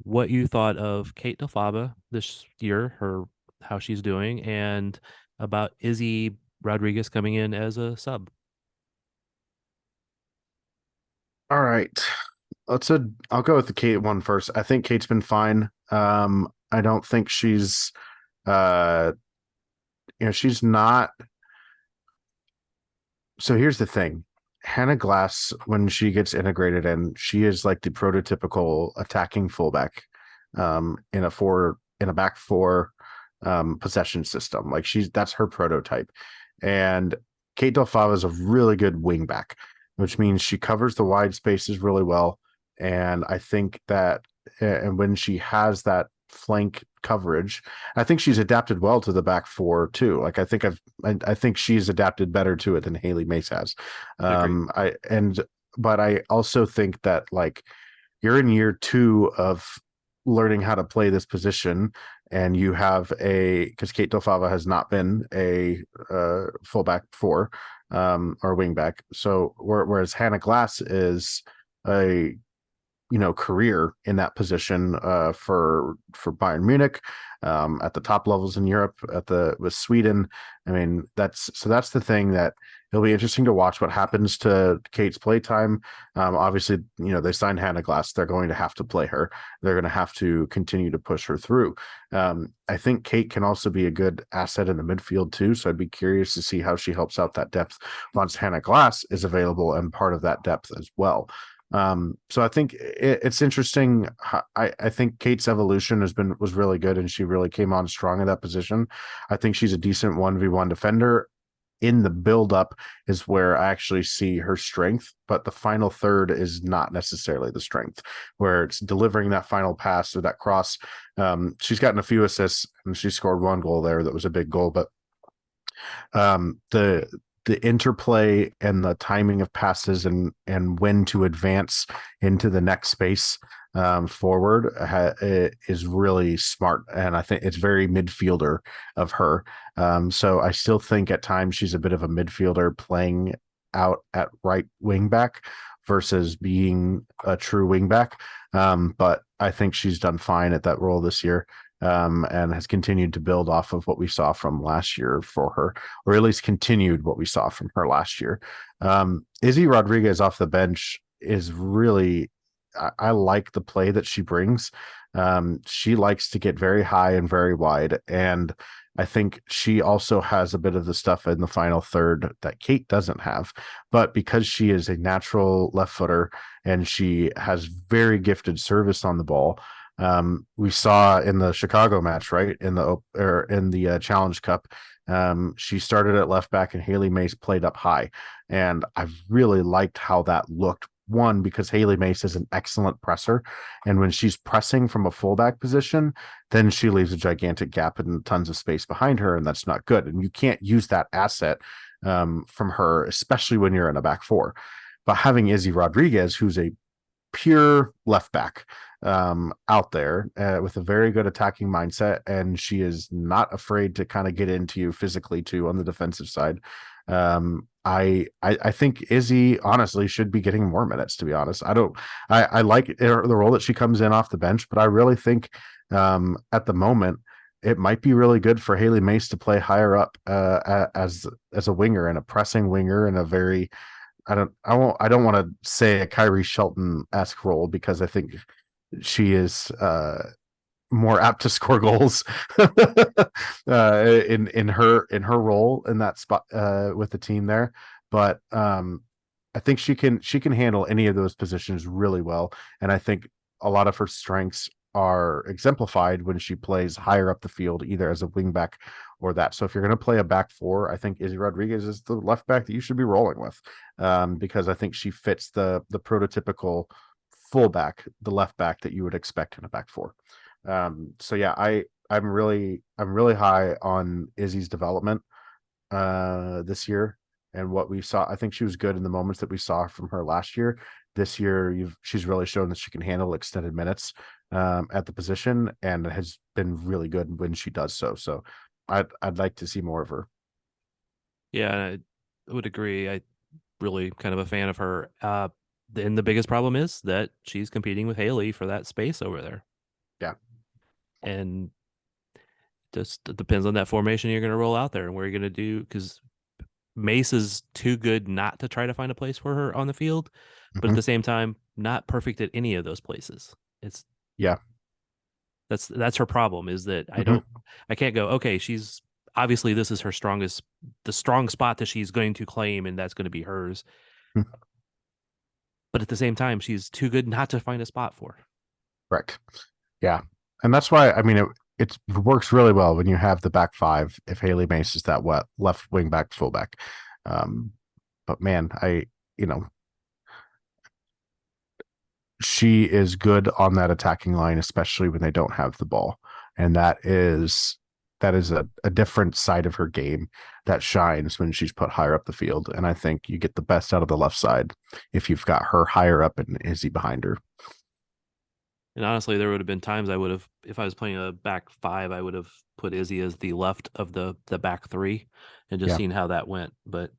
what you thought of Kate DeFava this year, how she's doing, and about Izzy Rodriguez coming in as a sub. All right. I'll go with the Kate one first. I think Kate's been fine. I don't think she's she's not. So here's the thing. Hannah Glass, when she gets integrated in, she is like the prototypical attacking fullback in a back four possession system. Like that's her prototype. And Kate DeFava is a really good wing back, which means she covers the wide spaces really well. And I think that, and when she has that flank coverage, I think she's adapted well to the back four too. Like I think she's adapted better to it than Haley Mace has. But I also think that like you're in year 2 of learning how to play this position, and you have because Kate DeFava has not been a fullback four or wing back. So whereas Hannah Glass is a career in that position for Bayern Munich at the top levels in Europe with Sweden. I mean, that's the thing that it'll be interesting to watch what happens to Kate's playtime. Obviously, they signed Hannah Glass. They're going to have to play her. They're going to have to continue to push her through. I think Kate can also be a good asset in the midfield too. So I'd be curious to see how she helps out that depth once Hannah Glass is available and part of that depth as well. So I think it's interesting. I think Kate's evolution was really good, and she really came on strong in that position. I think she's a decent 1v1 defender. In the build up is where I actually see her strength, but the final third is not necessarily the strength, where it's delivering that final pass or that cross. She's gotten a few assists and she scored one goal there that was a big goal, but the interplay and the timing of passes and when to advance into the next space forward is really smart, and I think it's very midfielder of her. So I still think at times she's a bit of a midfielder playing out at right wing back versus being a true wing back. But I think she's done fine at that role this year. And has continued to build off of what we saw from last year for her, or at least continued what we saw from her last year. Izzy Rodriguez off the bench is really, I like the play that she brings. She likes to get very high and very wide, and I think she also has a bit of the stuff in the final third that Kate doesn't have. But because she is a natural left footer and she has very gifted service on the ball, we saw in the Chicago match, right, in the Challenge Cup, she started at left back and Haley Mace played up high, and I really liked how that looked. One, because Haley Mace is an excellent presser, and when she's pressing from a fullback position, then she leaves a gigantic gap and tons of space behind her, and that's not good. And you can't use that asset from her, especially when you're in a back four. But having Izzy Rodriguez, who's a pure left back out there with a very good attacking mindset, and she is not afraid to kind of get into you physically too on the defensive side. I think Izzy honestly should be getting more minutes, to be honest. I like the role that she comes in off the bench, but I really think at the moment it might be really good for Haley Mace to play higher up as a winger and a pressing winger and a very I don't want to say a Kyrie Shelton-esque role, because I think she is more apt to score goals in her role in that spot with the team there. But I think she can handle any of those positions really well, and I think a lot of her strengths are exemplified when she plays higher up the field, either as a wing back or that. So if you're going to play a back four, I think Izzy Rodriguez is the left back that you should be rolling with, because I think she fits the prototypical fullback, the left back that you would expect in a back four. So yeah, I'm really high on Izzy's development this year and what we saw. I think she was good in the moments that we saw from her last year. This year, she's really shown that she can handle extended minutes at the position, and has been really good when she does so. So I'd like to see more of her. Yeah, I would agree. I really kind of a fan of her. Then the biggest problem is that she's competing with Haley for that space over there. Yeah. And just it depends on that formation you're going to roll out there and where you're going to do, because Mace is too good not to try to find a place for her on the field, but at the same time, not perfect at any of those places. It's that's her problem, is that I can't go, okay, she's obviously this is her the strong spot that she's going to claim, and that's going to be hers. But at the same time, she's too good not to find a spot for. Correct. Yeah. And that's why, I mean, it works really well when you have the back five, if Haley Mace is that left wing back, fullback. But man, she is good on that attacking line, especially when they don't have the ball. And that is a different side of her game that shines when she's put higher up the field. And I think you get the best out of the left side if you've got her higher up and Izzy behind her. And honestly, there would have been times I would have, if I was playing a back five, I would have put Izzy as the left of the back three and just seen how that went. But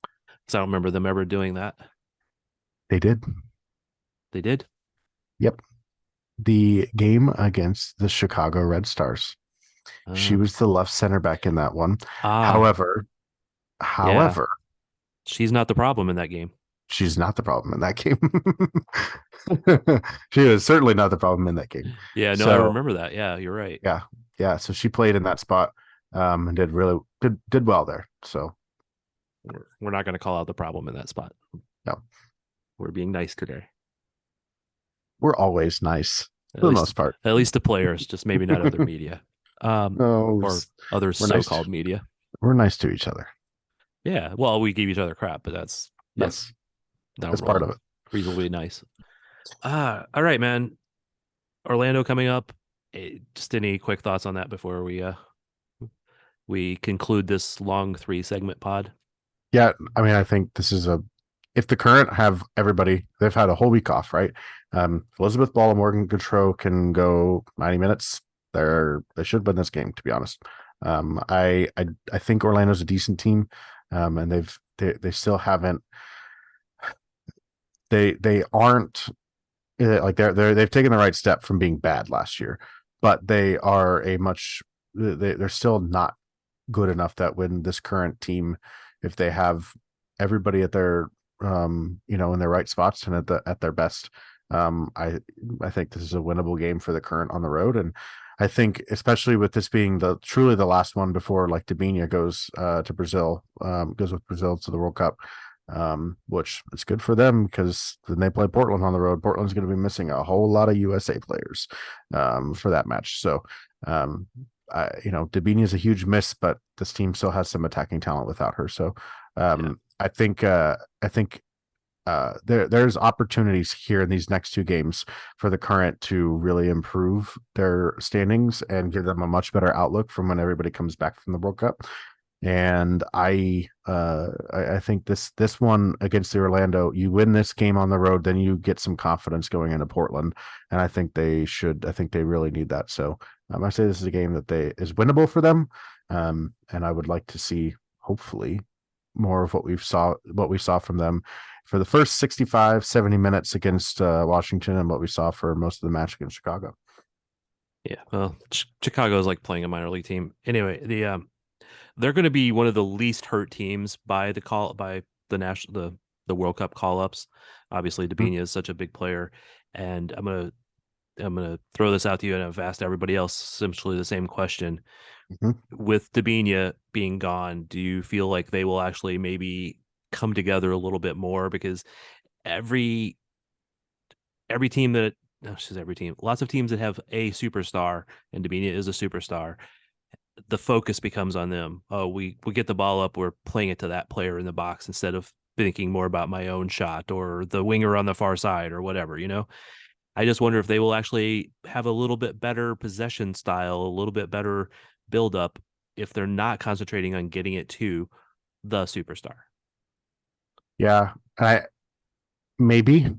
because I don't remember them ever doing that. They did. They did? Yep. The game against the Chicago Red Stars. She was the left center back in that one. However, she's not the problem in that game. She's not the problem in that game. She is certainly not the problem in that game. Yeah, no, I remember that. Yeah, you're right. Yeah. So she played in that spot and did well there. So we're not going to call out the problem in that spot. No. We're being nice today. We're always nice At for the least, most part. At least the players, just maybe not other media. No, Or other we're nice. so-called media. We're nice to each other. Yeah. Well, we give each other crap, but that's Yes. That's part of it. Reasonably nice. All right, man. Orlando coming up. Just any quick thoughts on that before we conclude this long 3-segment pod? Yeah, I mean, I think this is if the Current have everybody, they've had a whole week off, right? Elizabeth Ball and Morgan Gautreau can go 90 minutes. They should win this game, to be honest. I think Orlando's a decent team, and they still haven't. They aren't like they've taken the right step from being bad last year, but they are they're still not good enough that when this Current team, if they have everybody at their in their right spots and at their best, I think this is a winnable game for the Current on the road. And I think especially with this being truly the last one before like Debinha goes to Brazil, goes with Brazil to the World Cup, which is good for them because then they play Portland on the road. Portland's going to be missing a whole lot of USA players for that match. So Debinha is a huge miss, but this team still has some attacking talent without her. So I think there's opportunities here in these next 2 games for the Current to really improve their standings and give them a much better outlook from when everybody comes back from the World Cup. And I think this one against the Orlando, you win this game on the road, then you get some confidence going into Portland, and I think they really need that. So I say this is a game that is winnable for them, and I would like to see hopefully more of what we saw from them for the first 65-70 minutes against Washington, and what we saw for most of the match against Chicago. Yeah, well, Chicago is like playing a minor league team. Anyway, they're going to be one of the least hurt teams by the World Cup call-ups. Obviously, Debinha is such a big player, and I'm gonna throw this out to you, and I've asked everybody else essentially the same question. With Debinha being gone, do you feel like they will actually maybe come together a little bit more? Because every team lots of teams that have a superstar, and Debinha is a superstar, the focus becomes on them. Oh, we get the ball up, we're playing it to that player in the box instead of thinking more about my own shot or the winger on the far side or whatever, I just wonder if they will actually have a little bit better possession style, a little bit better build up if they're not concentrating on getting it to the superstar. Yeah, maybe.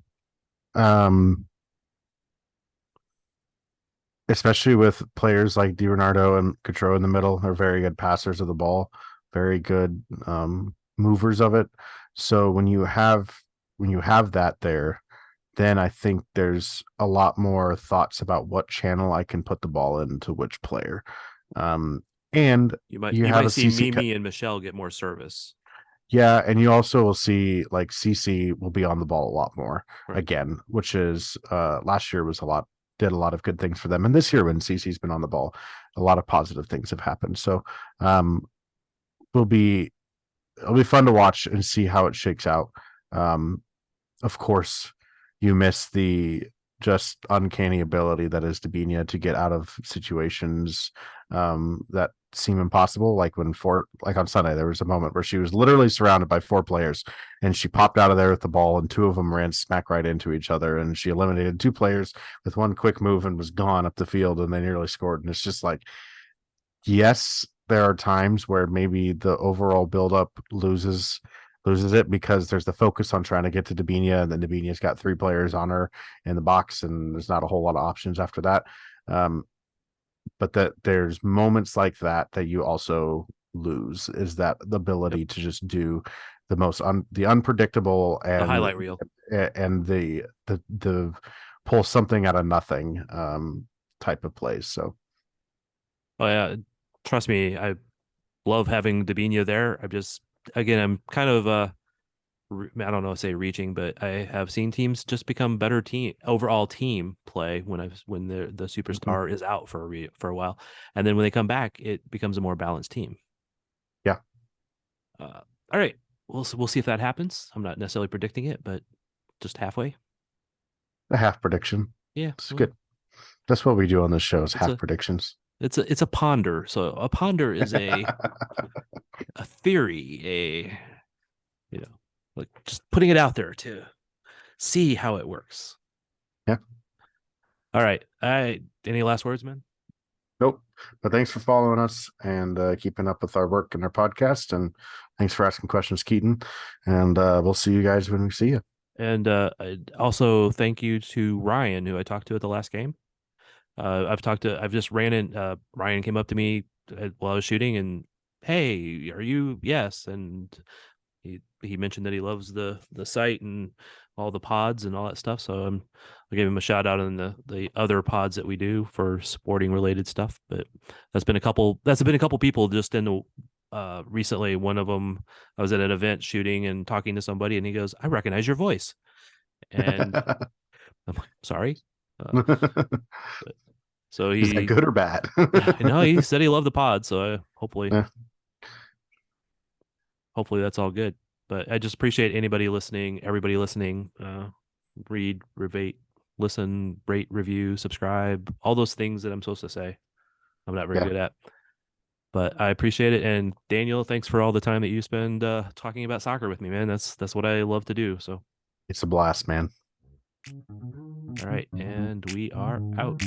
Especially with players like DiRenardo and Gautreau in the middle, are very good passers of the ball, very good movers of it. So when you have that there, then I think there's a lot more thoughts about what channel I can put the ball into which player. And you might see Mimi and Michelle get more service. Yeah, and you also will see like CC will be on the ball a lot more again, which is last year did a lot of good things for them. And this year when CC's been on the ball, a lot of positive things have happened. So it'll be fun to watch and see how it shakes out. Of course, you miss the just uncanny ability that is Debinha to get out of situations that seem impossible. Like on Sunday, there was a moment where she was literally surrounded by 4 players and she popped out of there with the ball and 2 of them ran smack right into each other, and she eliminated 2 players with one quick move and was gone up the field, and they nearly scored. And it's just like, yes, there are times where maybe the overall buildup loses it because there's the focus on trying to get to Debinha, and then Debinha's got 3 players on her in the box, and there's not a whole lot of options after that. But that there's moments like that you also lose, is that the ability to just do the most the unpredictable and the highlight reel and the pull something out of nothing type of plays. So, oh yeah, trust me, I love having Debinha there. I'm kind of I don't know, say reaching, but I have seen teams just become better overall team play when the superstar is out for a while, and then when they come back, it becomes a more balanced team. Yeah. All right, we'll see if that happens. I'm not necessarily predicting it, but just halfway. A half prediction. Yeah, It's good. That's what we do on this show is half predictions. It's a ponder. So a ponder is a theory, like just putting it out there to see how it works. Yeah. All right. Any last words, man? Nope. But thanks for following us and keeping up with our work and our podcast. And thanks for asking questions, Keaton. And we'll see you guys when we see you. And also thank you to Ryan, who I talked to at the last game. I've just ran in. Ryan came up to me while I was shooting and, hey, are you? Yes. And he mentioned that he loves the site and all the pods and all that stuff. So I gave him a shout out on the other pods that we do for sporting related stuff. But that's been a couple people just in the recently. One of them, I was at an event shooting and talking to somebody, and he goes, "I recognize your voice," and I'm like, "Sorry." So is that good or bad? No, he said he loved the pod, so hopefully that's all good. But I just appreciate everybody listening. Read, revate, listen, rate, review, subscribe, all those things that I'm supposed to say. I'm not very good at. But I appreciate it. And Daniel, thanks for all the time that you spend talking about soccer with me, man. That's what I love to do. So it's a blast, man. All right, and we are out.